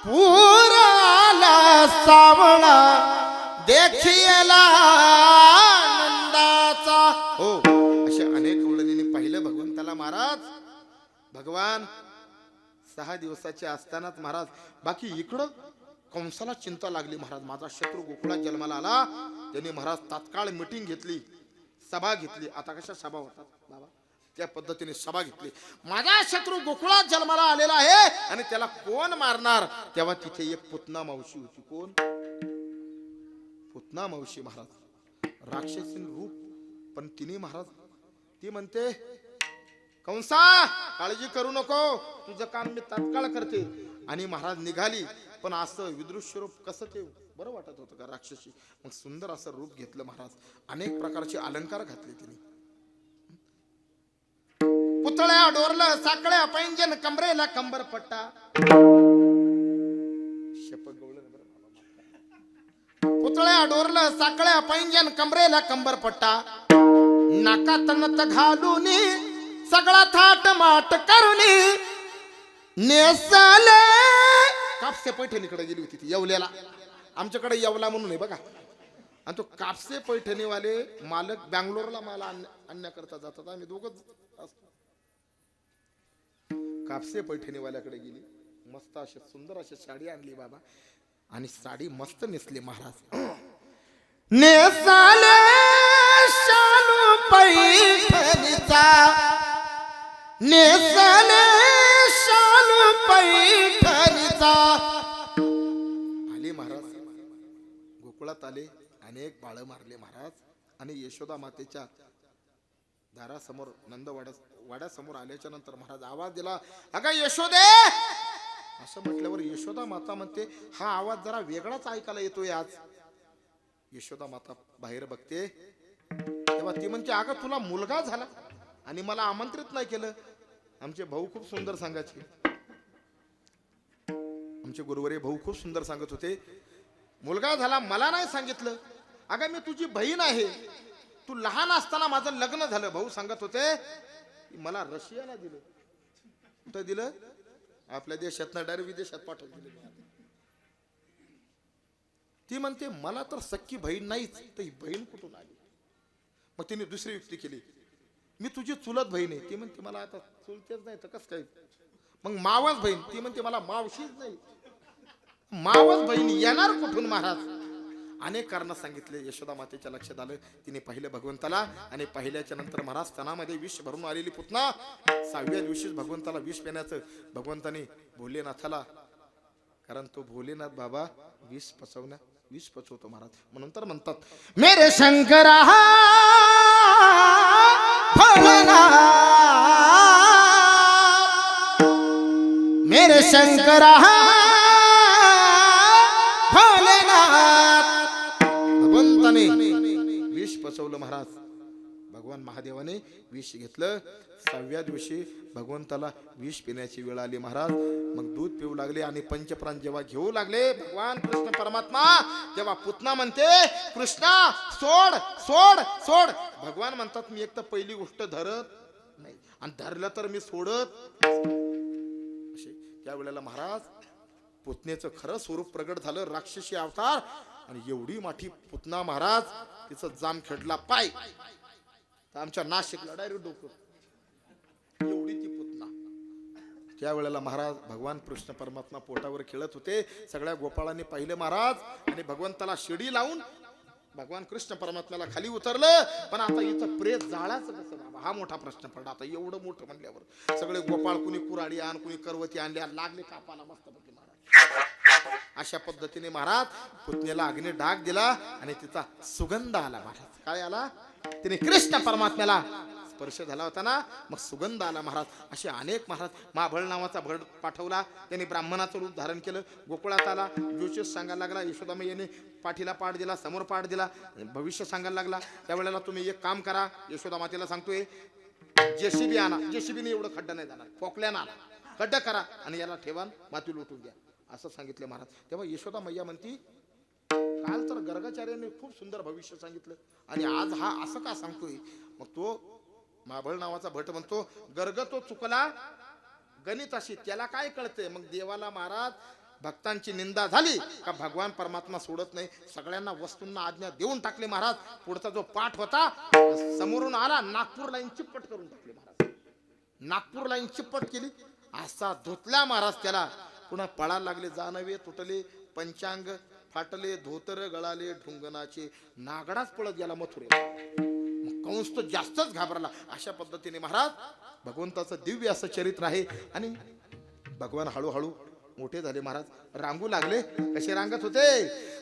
पूर आला सावळा देखिए आनंदाचा. हो अशा अनेक गवळणींनी पाहिलं भगवंताला महाराज. भगवान 6 दिवसाचे असतानाच महाराज, बाकी इकडं कंसाला चिंता लागली महाराज. माझा शत्रू गोकुळात जन्माला आला. त्यांनी महाराज तात्काळ मीटिंग घेतली, सभा घेतली. आता कशा सभा होतात बाबा, त्या पद्धतीने सभा घेतली. माझा शत्रू गोकुळात जन्माला आलेला आहे आणि त्याला कोण मारणार? तेव्हा तिथे एक पुतना मावशी होती. कोण? पुतना मावशी महाराज. राक्षसीन रूप, पण तिने महाराज ती म्हणते, कंसा काळजी करू नको, तुझं काम मी तात्काळ करते. आणि महाराज निघाली. पण असं विदृश्य रूप कसं ते बरं वाटत होतं का राक्षसी? मग सुंदर असं रूप घेतलं महाराज. अनेक प्रकारचे अलंकार घातले तिने. पुतळ्या डोरलं साकळ्या पैंजन कमरेला कंबर पट्टा. शपथ गवळण बरं. पुतळ्या डोरलं साकळ्या पैंजन कमरेला कंबर पट्टा. नाका तनत घालून सगळा थाट माट करून नेसाले. कापसे पैठणीकडे गेली होती ती येवल्याला. आमच्याकडे येवला म्हणून आहे बघा. आणि तो कापसे पैठणीवाले मालक बँगलोरला मला आणण्याकरता जातात. आम्ही दोघंच असतो. कापसे पैठणीवाल्याकडे गेली. मस्त अशी सुंदर अशी साडी आणली बाबा. आणि साडी मस्त नेसली महाराज. नेसाले शालू पैठणीचा. नेसाले शालू पैठणीचा. आले महाराज गोकुळात आले. अनेक बाळ मारले महाराज. आणि यशोदा मातेच्या दारासमोर नंद वाड्यासमोर आल्याच्या नंतर महाराज आवाज दिला, अगं यशोदे. असं म्हटल्यावर यशोदा माता म्हणते, हा आवाज जरा वेगळाच ऐकायला येतोय आज. यशोदा माता बाहेर बघते तेव्हा ती म्हणते, अगं तुला मुलगा झाला आणि मला आमंत्रित नाही केलं. आमचे भाऊ खूप सुंदर सांगायचे. आमचे गुरुवरे भाऊ खूप सुंदर सांगत होते, मुलगा झाला मला नाही सांगितलं. अगं मी तुझी बहीण आहे. तू लहान असताना माझं लग्न झालं. भाऊ सांगत होते, मला रशियाला दिलं. कुठं दिलं? आपल्या देशात ना डायरेक्ट विदेशात पाठवून दिलं. ती म्हणते मला तर सख्खी बहीण नाहीच, तर ही बहीण कुठून आली? मग तिने दुसरी युक्ती केली, मी तुझी चुलत बहीण आहे. ती म्हणते मला आता चुलतेच नाही तर कसं काय? मग मावस बहीण. ती म्हणते मला मावशीच नाही. मावस बहीण येणार कुठून महाराज? अनेक कारण सांगितले. यशोदा मातेच्या लक्षात आलं. तिने पाहिलं भगवंताला. आणि पाहिल्याच्या नंतर महाराज स्तनामध्ये विष भरून आलेली पुतना. 6व्या दिवशीच भगवंताला विष पिण्याचं भगवंताने भोलेनाथाला, कारण तो भोलेनाथ बाबा विष पचवतो महाराज. म्हणून तर म्हणतात, मेरे शंकरा भोलेनाथ, मेरे शंकरा भोलेनाथ. भगवंताने विष पचवलं महाराज. भगवान महादेवाने विष घेतलं. 6व्या दिवशी भगवंताला विष पिण्याची वेळ आली महाराज. मग दूध पिऊ लागले आणि पंचप्राण जेव्हा घेऊ लागले भगवान कृष्ण परमात्मा, तेव्हा पुतना म्हणते, कृष्णा सोड सोड सोड. भगवान म्हणतात, मी एक तर पहिली गोष्ट धरत नाही आणि धरलं तर मी सोडत. त्यावेळेला महाराज पुतनेचं खरं स्वरूप प्रगट झालं. राक्षसी अवतार. आणि एवढी मोठी पुतना महाराज, तिचं जामखेडला पाय तर आमच्या नाशिकला डायरेक्ट डोकं. एवढी ती पुतना. त्यावेळेला महाराज भगवान कृष्ण परमात्मा पोटावर खेळत होते. सगळ्या गोपाळांनी पाहिलं महाराज. आणि भगवंताला शिडी लावून भगवान कृष्ण परमात्म्याला खाली उतरलं. पण आता इथं प्रेत जाळाचं कसं बाबा, हा मोठा प्रश्न पडला. आता एवढं मोठं म्हणल्यावर सगळे गोपाळ, कुणी कुराडी आण, कुणी करवती आणल्या, लागले कापाला मस्त बघले महाराज. अशा पद्धतीने महाराज पुतनेला अग्नी डाग दिला आणि तिचा सुगंध आला महाराज. काय आला? तिने कृष्ण परमात्म्याला स्पर्श झाला होता ना, मग सुगंध आला महाराज. असे अनेक महाराज. महाबळ नावाचा भट पाठवला. त्यांनी ब्राह्मणाचं रूप धारण केलं. गोकुळात आला. ज्योतिष सांगायला लागला. यशोदामाईने पाठीला पाठ दिला, समोर पाठ दिला, भविष्य सांगायला लागला. त्यावेळेला तुम्ही एक काम करा, यशोदा मातेला सांगतोय, जेसीबी आणा. जेसीबीने एवढं खड्डा नाही जाणार, पोकल्यानं आणा, खड्डा करा आणि याला ठेवा, माती लुटून द्या, असं सांगितलं महाराज. तेव्हा यशोदा मैया म्हणती, काल तर गर्गाचार्याने खूप सुंदर भविष्य सांगितलं आणि आज हा असं का सांगतोय? मग तो महाबळ नावाचा भट म्हणतो, गर्ग तो चुकला गणिताशी, त्याला काय कळतंय? मग देवाला महाराज भक्तांची निंदा झाली का भगवान परमात्मा सोडत नाही. सगळ्यांना वस्तूंना आज्ञा देऊन टाकले महाराज. पुढचा जो पाठ होता समोरून आला, नागपूर लाईन चिप्पट करून टाकले महाराज. नागपूर लाईन चिप्पट केली. असा धुतला महाराज त्याला. पुन्हा पळायला लागले. जानवे तुटले, पंचांग फाटले, धोतर गळाले ढुंगणाचे. नागडाच पळत गेला मथुरेला. कंस तो जास्तच घाबरला. अशा पद्धतीने महाराज भगवंताचं दिव्य असं चरित्र आहे. आणि भगवान हळूहळू मोठे झाले महाराज. रांगू लागले. कसे रांगत होते?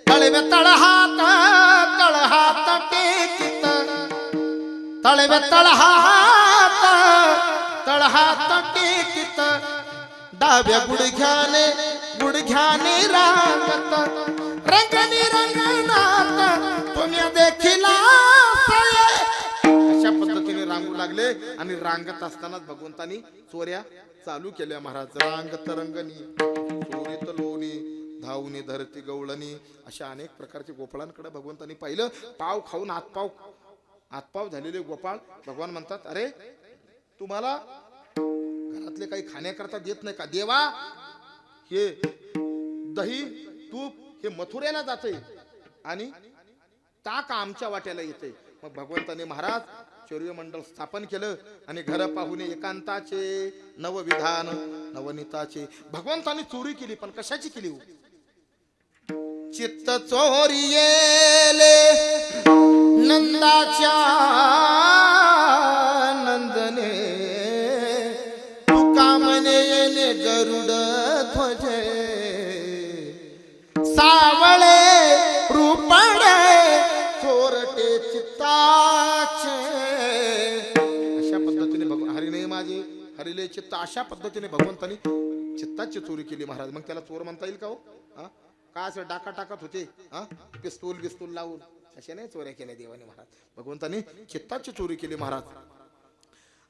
तळवे तळहात तळहात टेकित, तळवे तळहात तळहात टेकित, डाव्या गुडघ्याने गुडघ्याने रांगत, रंगनी रंगनात तुम्ही देखील. अशा पद्धतीने रांगू लागले आणि रांगत असतानाच भगवंतानी चोऱ्या चालू केल्या महाराज. रांगत रंगणी चोरीत लोणी धावणी धरती गवळणी अशा अनेक प्रकारचे गोपाळांकडे भगवंतानी पाहिलं. पाव खाऊन हातपाव झालेले गोपाळ भगवान म्हणतात, अरे तुम्हाला घरातले काही खाण्याकरता देत नाही का? देवा, हे दही तूप हे मथुरेला जाते आणि ताक आमच्या वाट्याला येते. मग भगवंताने महाराज चौर्य मंडळ स्थापन केलं आणि घर पाहुणे एकांताचे नवविधान नवनीताचे. भगवंताने चोरी केली, पण कशाची केली हो? चित्त चोरियेले नंदाच्या नंदने तुका म्हणे येणे गरुड ध्वजे सावळे रूपडे चोरटे चित्ताचे. अशा पद्धतीने हरिने माझे हरिले चित्त, अशा पद्धतीने भगवंतानी चित्ताची चोरी केली महाराज. मग त्याला चोर म्हणता येईल का हो? काय असं डाका टाकत होते पिस्तूल लावून, अशा नाही चोऱ्या केल्या देवाने महाराज. भगवंतानी चित्ताची चोरी केली महाराज.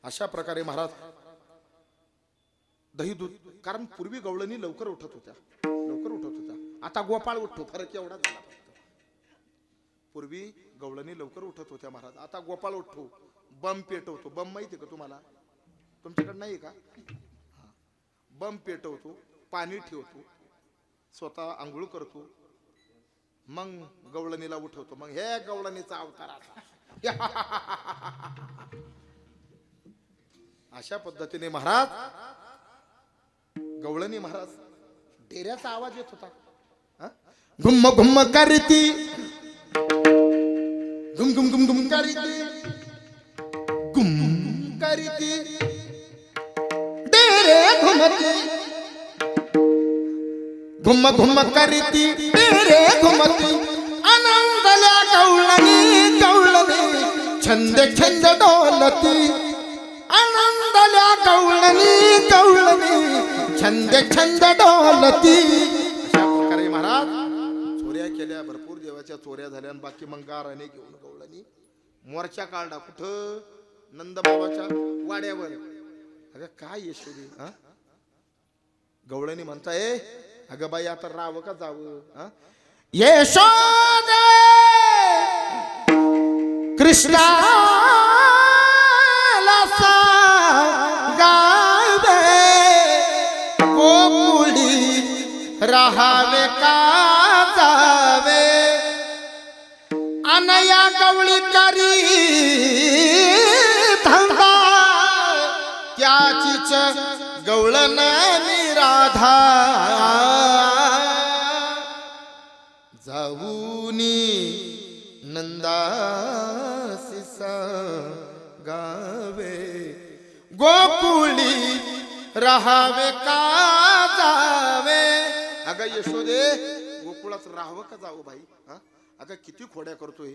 अशा प्रकारे महाराज दही दूध, कारण पूर्वी गवळणी लवकर उठत होत्या. आता गोपाळ उठतो, फरक एवढा झाला फक्त. पूर्वी गवळणी लवकर उठत होत्या महाराज, आता गोपाळ उठतो, बम पेटवतो. बम माहिती का तुम्हाला? तुमच्याकडे नाही का? बम पेटवतो, पाणी ठेवतो, स्वतः आंघोळ करतो, मग गवळणीला उठवतो. मग हे गवळणीचा अवतार असा. अशा पद्धतीने महाराज गवळणी महाराज डेऱ्याचा आवाज येत होता. घुम घुम करती, घुम घुम घुम घुम करती, घुम करती डेरे घुमती, घुम घुम करती डेरे घुमती आनंदल्या गवळणी छंद छंद डोलती. आनंदल्या गवळणी छंद छंद डोलती. अशा प्रकारे महाराज चोऱ्या केल्या, भरपूर देवाच्या चोऱ्या झाल्या. आणि बाकी मग गाराने घेऊन गवळणी मोर्चा काढला. कुठं? नंदबाबाच्या वाड्यावर. अगं काय यशोदी, गवळणी म्हणताय, अगं बाई आता राहावं का जावं? यशोदे कृष्णाला गावे गोकुळी राहावे का जावे. अनया गवळी करी धंदा त्याचीच गवळण निराधा. जाऊनी नंदासी गावे गोकुळी राहावे का जावे. अगं यशोदे, गोकुळात राहावं का जावं बाई? अगं किती खोड्या करतोय.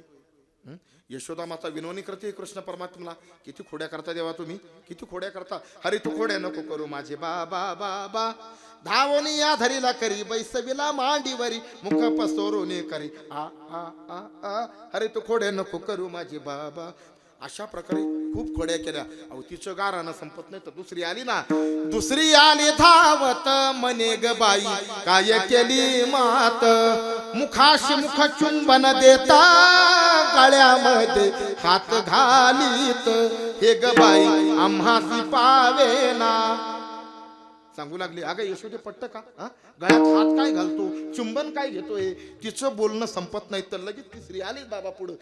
यशोदा माता विनवणी करते कृष्ण परमात्म्याला, किती खोड्या करता देवा तुम्ही, किती खोड्या करता. अरे तू खोड्या नको करू माझे बाबा बाबा. धावणी या धरीला करी बैसविला मांडीवरी मुख पसोरून करी आ आ आ आ. अरे तू खोड्या नको करू माझे बाबा. अशा प्रकारे खूप खोड्या केल्या. अहो तिचं गारानं संपत नाही तर दुसरी आली ना, दुसरी आली धावत म्हणे ग बाई काय केली मात. मुखाशी मुख चुंबन देता गळ्यामध्ये हात घालीत. हे ग बाई आम्हासी पावेना. सांगू लागली, अगं यशोदे पट्ट का? गळ्यात हात काय घालतो, चुंबन काय घेतोय? तिचं बोलणं संपत नाही तर लगेच तिसरी आली बाबा पुढं.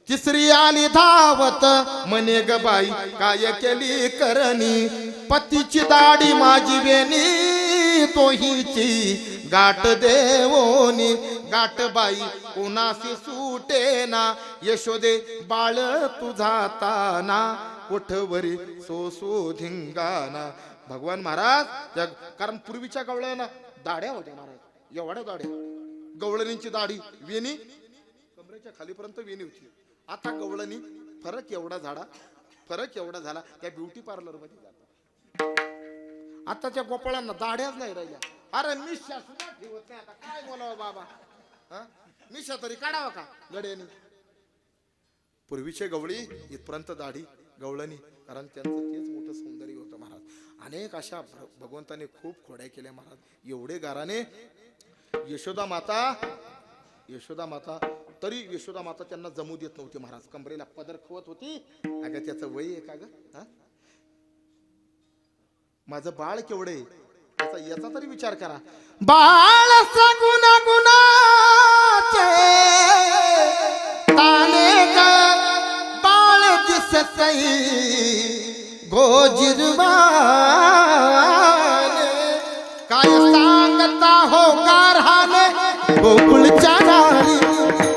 तिसरी आली धावत म्हणे ग बाई काय केली करणी. पतीची दाढी माझी वेणी तोहीची गाठ देवोनी. गाठ बाई कोणासी सुटे ना. यशोदे बाळ तुझा ताना कोठवरी सोसो धिंगाना. भगवान महाराज कारण पूर्वीच्या गवळ्यांना दाढ्या होत्या महाराज, एवढ्या दाढ्या. गवळणींची दाढी वेणी कमरेच्या खालीपर्यंत वेणी होती. आता गवळणी फरक एवढा झाला त्या ब्युटी पार्लर मध्ये जातात. आताच्या गोपाळांना दाढ्याच नाही राहिल्या. अरे मिशा सुद्धा ठेवत नाही. आता काय बोलावं बाबा, मिशा तरी काढावा का गड्यानी. पूर्वीचे गवळी इथपर्यंत दाढी, गवळणी, कारण त्यांचं तेच मोठं सौंदर्य होतं महाराज. अनेक अशा भगवंताने खूप खोड्या केल्या महाराज. एवढे गाराने यशोदा माता तरी यशोदा माता त्यांना जमू देत नव्हती महाराज. कमरेला पदर खवत होती. अगं त्याचं वय आहे का ग? माझं बाळ केवढे, याचा तरी विचार करा. बाळ सगुना गुणाचे ताने ग बाळ दिसतई गोजिरवाने, काय सांगता हो गारहाने गोकुळच्या नारी,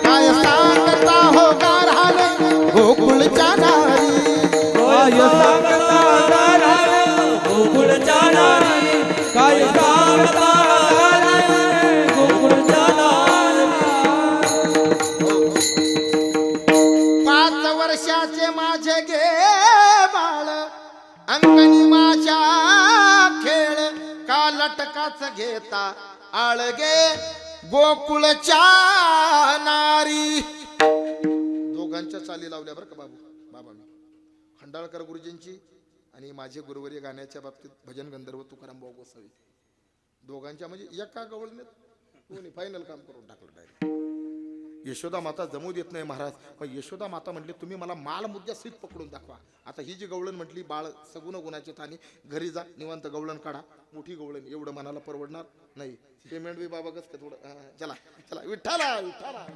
काय सांगता हो गारहाने गोकुळच्या नारी. काय सांगता गाराने गोकुळच्या नारी, काय सांगता गाराने गोकुळच्या नारी. 5 वर्षाचे माझे गे बाळ अंगणी माझ्या खेळ, का लटकाच घेता आळगे गोकुळच्या नारी. दोघांच्या चाली लावल्या बरं का बाबा मी खंडाळकर गुरुजींची आणि माझे गुरुवर्य गाण्याच्या बाबतीत भजन गंधर्व तुकाराम भाऊ गोसावी, दोघांच्या म्हणजे एका गवळने कोणी फायनल काम करून टाकलं डायरेक्ट. यशोदा माता जमू देत नाही महाराज. पण यशोदा माता म्हटली तुम्ही मला माल मुद्द्यासहित पकडून दाखवा. आता ही जी गवळण म्हटली बाळ सगुण गुणाचे तानी, घरी जा निवांत गवळण काढा. मोठी गवळण एवढं मनाला परवडणार नाही. पेमेंट बी बाबा कसं थोडं चला चला विठ्ठला विठ्ठला.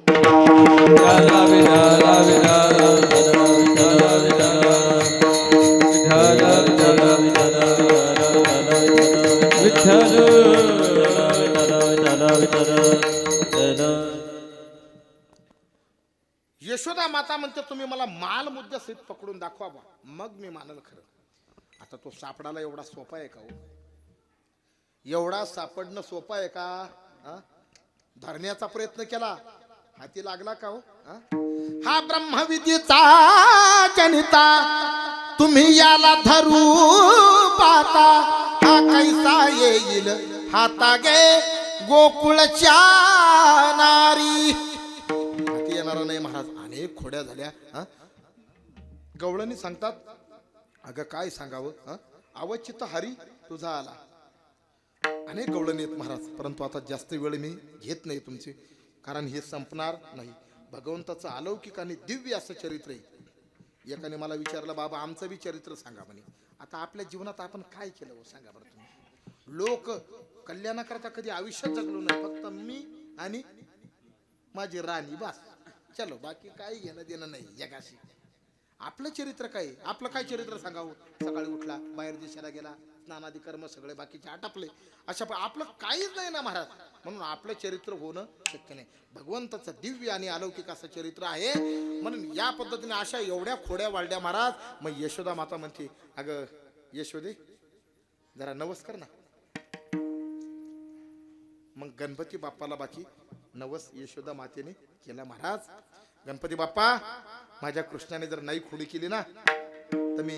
यशोदा माता म्हणते तुम्ही मला माल मुद्द्यासहित पकडून दाखवा बा, मग मी मानल खरं. आता तो सापडायला एवढा सोपा आहे का हो? एवढा सापडणं सोपं आहे का? धरण्याचा प्रयत्न केला, हाती लागला का हो? हा ब्रह्मविद्येचा जनिता, तुम्ही याला धरू पाता, हा कैसा येईल हातागे गोकुळच्या नारी. हाती येणारा नाही महाराज. अनेक खोड्या झाल्या. गवळणी सांगतात अगं काय सांगावं, अवचित हरी तुझा आला. अनेक गवळणी आहेत महाराज, परंतु आता जास्त वेळ मी घेत नाही तुमची, कारण हे संपणार नाही. भगवंताचं अलौकिक आणि दिव्य असं चरित्र आहे. एकाने मला विचारलं बाबा आमचं बी चरित्र सांगा म्हणे. आता आपल्या जीवनात आपण काय केलं हो सांगा बरं तुम्ही. लोक कल्याणाकरता कधी आयुष्यात जगलो नाही, फक्त मी आणि माझी राणी बस, चलो बाकी काही घेणं देणं नाही जगाशी. आपलं चरित्र काय, आपलं काय चरित्र सांगावं. सकाळी उठला, बाहेर देशाला गेला, स्नानादी कर्म सगळे बाकीचे आटपले, अशा आपलं काहीच नाही ना महाराज. म्हणून आपलं चरित्र होणं शक्य नाही. भगवंताचं दिव्य आणि अलौकिक असं चरित्र आहे. म्हणून या पद्धतीने अशा एवढ्या खोड्या वाढल्या महाराज. मग यशोदा माता म्हणते अगं यशोदे जरा नवस कर ना. मग गणपती बाप्पाला बाकी नवस यशोदा मातेने केला महाराज. गणपती बाप्पा माझ्या कृष्णाने जर नाही खोडी केली ना तर मी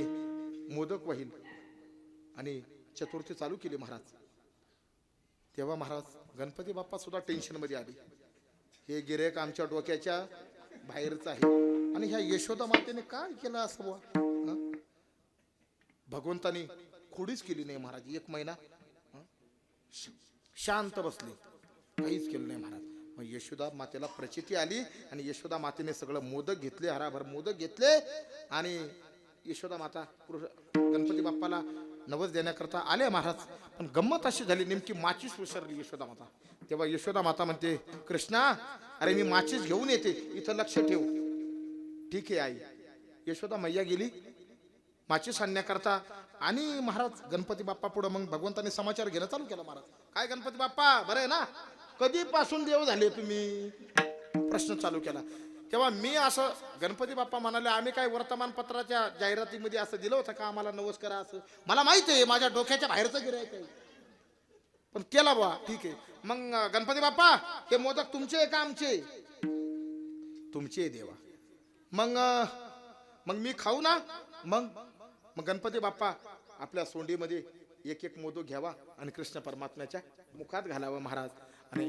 मोदक वाहील. आणि चतुर्थी चालू केली महाराज. तेव्हा महाराज गणपती बाप्पा सुद्धा टेन्शन मध्ये आली. हे गिरेक आमच्या डोक्याच्या बाहेरचं आहे आणि ह्या यशोदा मातेने काय केलं असं बुवा. भगवंतानी खोडीच केली नाही महाराज. 1 महिना शांत बसले, काहीच केलं नाही महाराज. मग यशोदा मातेला प्रचिती आली आणि यशोदा मातेने सगळं मोदक घेतले, हराभर मोदक घेतले आणि यशोदा माता गणपती बाप्पाला नवस देण्याकरता आले महाराज. पण गंमत अशी झाली, नेमकी माचीस विसरली यशोदा माता. तेव्हा यशोदा माता म्हणते कृष्णा अरे मी माचीस घेऊन येते, इथं लक्ष ठेव. ठीक आहे आई. यशोदा मैया गेली माचीस आणण्याकरता आणि महाराज गणपती बाप्पा पुढे मग भगवंताने समाचार घेणं चालू केलं महाराज. काय गणपती बाप्पा बरं आहे ना, कधीपासून देव झाले तुम्ही, प्रश्न चालू केला. तेव्हा मी असं गणपती बाप्पा म्हणाले आम्ही काय वर्तमानपत्राच्या जाहिरातीमध्ये असं दिलं होतं का आम्हाला नवस करा असं. मला माहिती आहे माझ्या डोक्याच्या बाहेरचं गिऱ्हाईक आहे, पण केला बा ठीक आहे. मग गणपती बाप्पा हे मोदक तुमचे आहे का आमचे? तुमचे देवा. मग मी खाऊ ना. मग गणपती बाप्पा आपल्या सोंडीमध्ये 1 मोदक घ्यावा आणि कृष्ण परमात्म्याच्या मुखात घालावा महाराज. आणि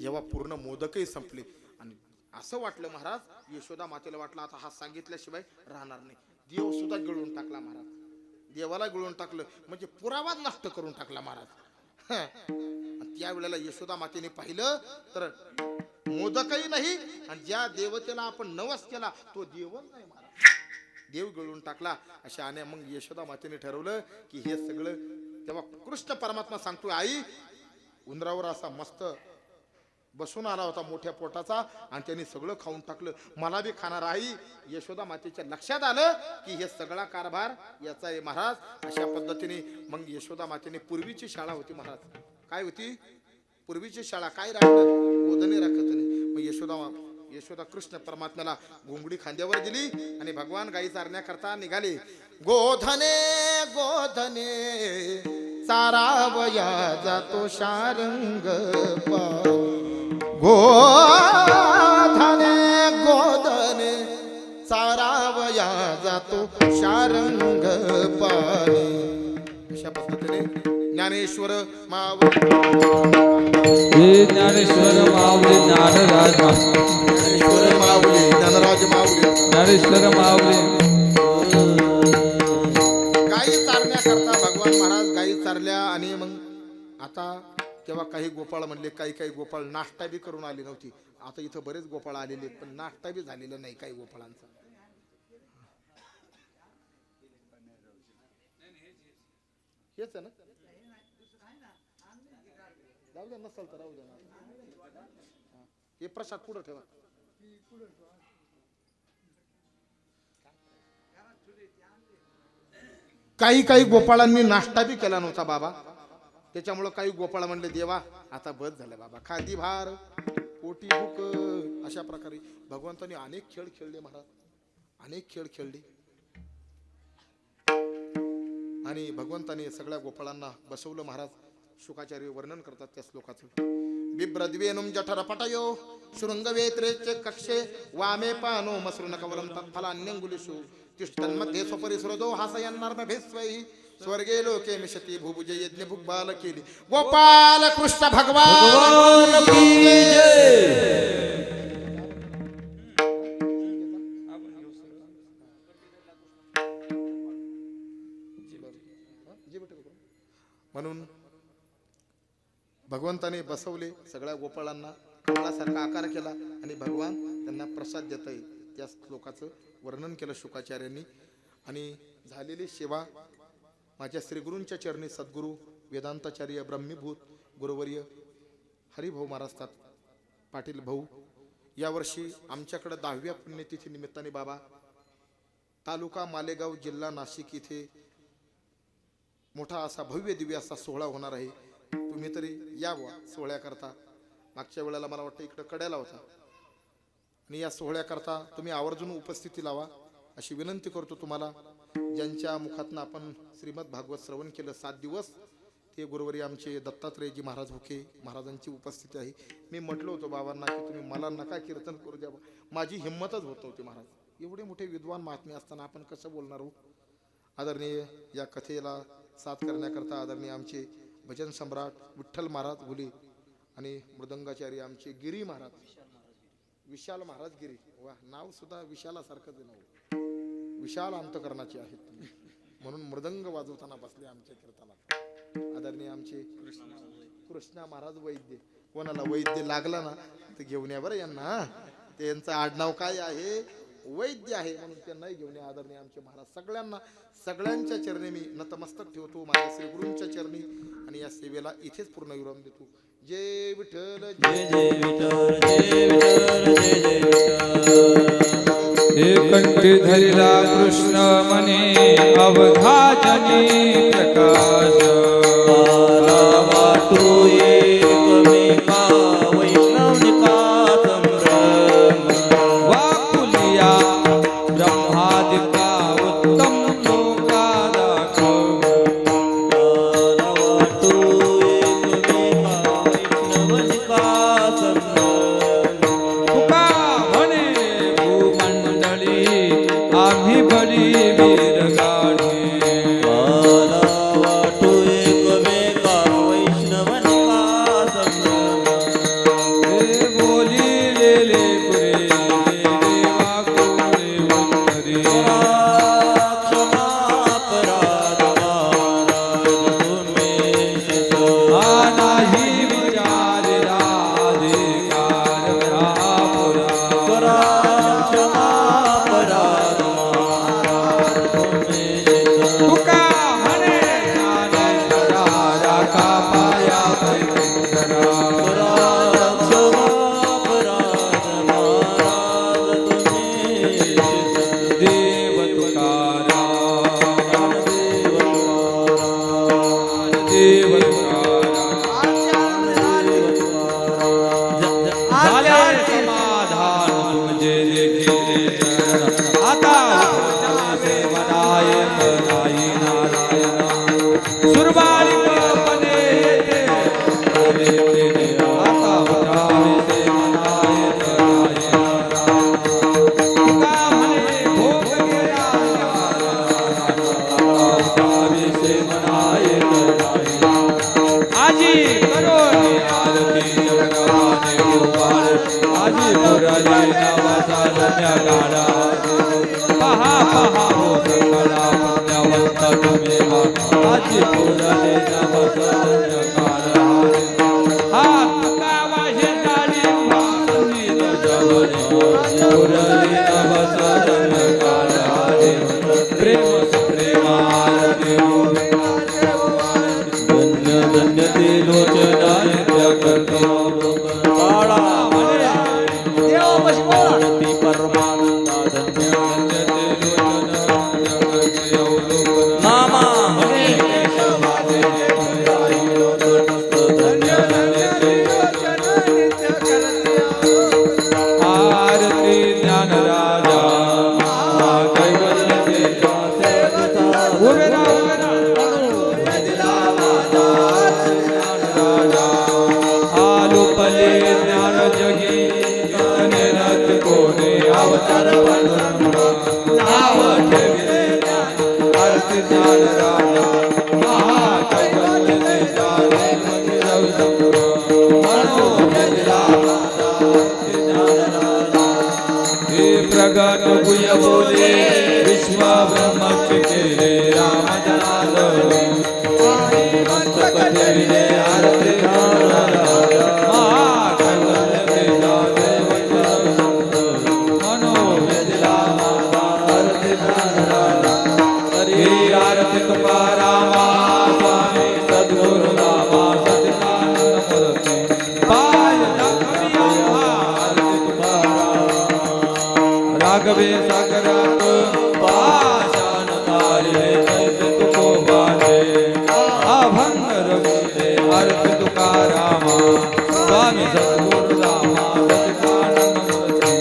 जेव्हा पूर्ण मोदकही संपले आणि असं वाटलं महाराज, यशोदा मातेला वाटलं आता हा सांगितल्याशिवाय राहणार नाही. देव सुद्धा गिळून टाकला महाराज. देवाला गिळून टाकलं म्हणजे पुरावाच नष्ट करून टाकला महाराज. त्यावेळेला यशोदा मातेने पाहिलं तर मोदकही नाही आणि ज्या देवतेला आपण नवस केला तो देवच नाही महाराज. देव गिळून टाकला. अशाने मग यशोदा मातेने ठरवलं की हे सगळं. तेव्हा कृष्ण परमात्मा सांगतोय आई उंदरावर असा मस्त बसून आला होता मोठ्या पोटाचा आणि त्यांनी सगळं खाऊन टाकलं. मला बी खाणार आई. यशोदा मातेच्या लक्षात आलं की हे सगळा कारभार याचा आहे महाराज. अशा पद्धतीने मग यशोदा मातेने पूर्वीची शाळा होती महाराज. काय होती पूर्वीची शाळा? काय राखलं? गोधने राखत नाही. मग यशोदा कृष्ण परमात्म्याला घोंगडी खांद्यावर दिली आणि भगवान गाई चारण्याकरता निघाले. गोधने गोधने चारावया जातो शारंग गोधने गोधने चारावया जातो शारंग पाणी. अशा पद्धतीने ज्ञानेश्वर माऊली ज्ञानेश्वर माऊली ज्ञानराज ज्ञानेश्वर माऊली ज्ञानराज माऊली ज्ञानेश्वर माऊली. गाई चारण्याकरता भगवान महाराज गाई चारल्या. आणि मग आता तेव्हा काही गोपाळ म्हणले काही गोपाळ नाश्ता बी करून आले नव्हती. आता इथं बरेच गोपाळ आलेले पण नाश्ता बी झालेला नाही काही गोपाळांचा. हेच आहे ना? जाऊ द्या नसल तर राहू द्या ना. हे प्रसाद पुढे ठेवा. काही गोपाळांनी नाश्ता बी केला नव्हता बाबा. त्याच्यामुळं काही गोपाळ म्हणले देवा आता बस झालं बाबा खादी भार पोटी भूक. अशा प्रकारे भगवंतांनी अनेक खेळ खेळले महाराज. अनेक खेळ खेळले आणि भगवंताने सगळ्या गोपाळांना बसवलं महाराज. शुकाचार्य वर्णन करतात त्या श्लोकाचं. बिभ्रद्वेनुम जठर पटयो शृंगवेत्रेचे कक्षे वामे पानो मसृण कवलम तत्फलान्यंगुलिषु तिष्ठन्मध्ये स्वपरिसृदो हासयन्नर्मभिस्वैः स्वर्गे लोके मिशति भुभुज यज्ञ भुग्बाल केली. गोपाल कृष्ण भगवान की जय. म्हणून भगवंताने बसवले सगळ्या गोपाळांना कमळासारखा आकार केला आणि भगवान त्यांना प्रसाद देत आहे. त्या श्लोकाचं वर्णन केलं शुकाचार्यांनी. आणि झालेली सेवा माझ्या श्रीगुरूंच्या चरणी सद्गुरू वेदांताचार्य ब्रह्मीभूत गुरुवर्य हरिभाऊ महाराज पाटील भाऊ. यावर्षी आमच्याकडे 10व्या पुण्यतिथी निमित्ताने बाबा तालुका मालेगाव जिल्हा नाशिक इथे मोठा असा भव्य दिव्य असा सोहळा होणार आहे. तुम्ही तरी यावं सोहळ्याकरता. मागच्या वेळेला मला वाटतं इकडं कड्याला होता आणि या सोहळ्याकरता तुम्ही आवर्जून उपस्थिती लावा अशी विनंती करतो तुम्हाला. ज्यांच्या मुखातनं आपण श्रीमद भागवत श्रवण केलं 7 दिवस ते गुरुवारी आमचे दत्तात्रेयजी महाराज हुके महाराजांची उपस्थिती आहे. मी म्हटलं होतं बाबांना की तुम्ही मला नका कीर्तन करू द्या. माझी हिंमतच होत नव्हती महाराज. एवढे मोठे विद्वान महात्मे असताना आपण कसं बोलणार हो. आदरणीय या कथेला साथ करण्याकरता आदरणीय आमचे भजन सम्राट विठ्ठल महाराज गुली आणि मृदंगाचार्य आमचे गिरी महाराज विशाल महाराज गिरी. वा नाव सुद्धा विशालासारखंच नाव. विशाल अंतकरणाचे आहेत म्हणून मृदंग वाजवताना बसले आमच्या कीर्तनात. आदरणीय आमचे कृष्णा महाराज वैद्य. कोणाला वैद्य लागला ना तर घेऊन या बरं यांना. त्यांचं आडनाव काय आहे? वैद्य आहे म्हणून त्यांनाही घेऊन या. आदरणीय आमचे महाराज सगळ्यांना सगळ्यांच्या चरणी मी नतमस्तक ठेवतो माझ्या श्री गुरूंच्या चरणी आणि या सेवेला इथेच पूर्ण विराम देतो. जय विठ्ठल जय जय विठ्ठल जय विठ्ठल जय जय विठ्ठल. एकंठी धरिला कृष्ण मने अवघाजनी प्रकाश वाटू एकमेका वैष्णवनिका संभ्रम. वाकुलिया ब्रह्मादिका उत्तम लोका दाखव. वाटू एकमेका वैष्णवनिका संभ्रम. तुका म्हणे भूमंडळी आम्ही बळी वीर गाढे. काळा पहा पहा हो सकला पुण्यवंत तुम्हेवा आजी पुरले नवसरण्य काळ हा तुका वाहे जाळी वासनी जवळे पुरले नवसरण्य काळ प्रेम सुप्रेमारती धन्य धन्य ते लोचना नित्य करतो काळा देवापशी परमानंदा धन्य धन्य ते लोचना नित्य करतो नामा धन्य धन्य ते लोचना नित्य करतो आरती ज्ञान राजा कैवल्य ते उभे राहा आलोपले ज्ञान जगी ज्ञानरथ कोणे अवतार नाव ठेविले आरती ज्ञान राजा महाकैवल्य ते जाणे मंदिर संग्र मनो जगला हे प्रगट गुय बोले विश्व ब्रह्मच केले राम जनार्दन मस्तक ठेविले आरती आरती तुकारामा स्वामी सद्गुरु नामा सच्चिदानंद मूर्ती पाय दाखविया आरती तुकाराम राघवे सागरात पाषाण तारे तैसे तुको बांधे अभंग रघुले आरती तुकारामा स्वामी सद्गुरु नामा सच्चिदानंद मूर्ती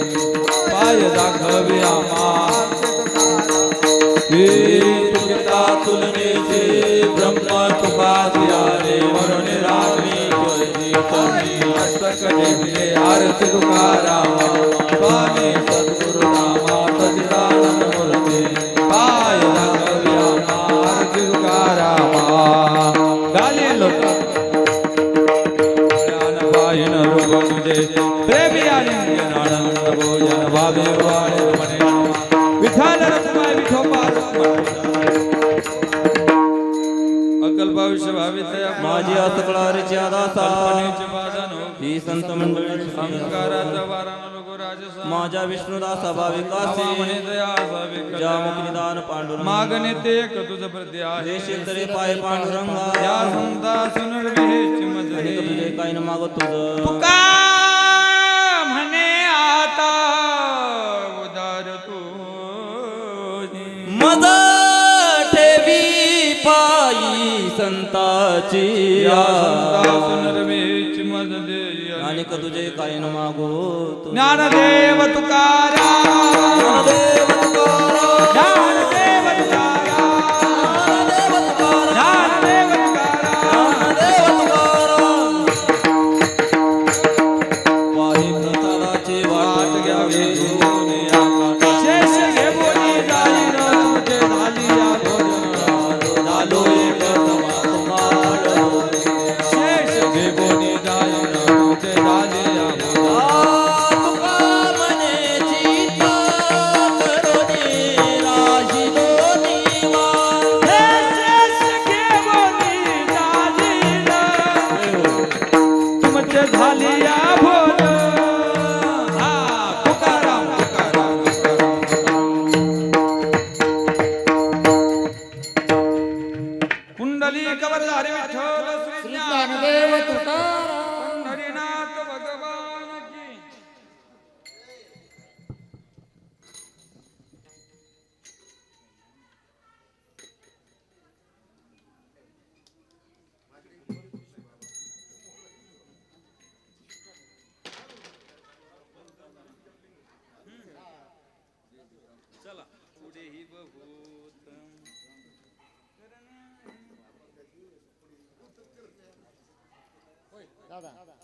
पाय दाखविया तुलनेचे ब्रह्म तुकासियारे वरुण रागवी मस्तक ठेविले आरती तुकारामा स्वामी सद्गुरु नामा सच्चिदानंद मूर्ती पाय दाखविया आरती तुकारामा गाली लोट ज्ञान पाहिन रूप तुझे प्रेमी आलिंगन आनंद भोजन भावे वाळे रमणे विठाल रखमाय विठोबा अकल्पाविष्य भावितया माझी असकळारीची आदासा ही संत मंडळी संस्काराचा वारान लोक राजसा माझ्या विष्णुदासा भाविकासी म्हणे दया साविक ज्या मुक्तिदान पांडुरंग मागणे ते एक तुझ प्रति आहे शेतरे पाय पांडुरंगा या संता सुनर्विहेची मजली आणि तुझे काही न मागत तुझं तुका म्हणे आता उदार तू मद ठेवी पायी संताची सुनर्विहेची मजली आणि तुझे काही न मागो ज्ञानदेव तुकाराम देव तुकाराम ज्ञानदेव तुकाराम देव तुकाराम ज्ञानदेव तुकाराम देव तुकाराम वाही प्रसादाची वाट घ्यावी धुवून आकाश शेष घे बोली जाई न तुझे झाली या भोजन झालो एक तवा तुम्हाल शेष घे बोली जाई न तुझे झाली या तुका म्हणे चित्त करोनी राशी दोनी वाण शेष घे बोली जाई न तुझे झाली या भोजन तुकाराम तुकाराम कुंडली कवरधारी विठ्ठल श्री ज्ञानदेव तुकाराम पंढरीनाथ भगवान की चला पुढे ही बहुत दादा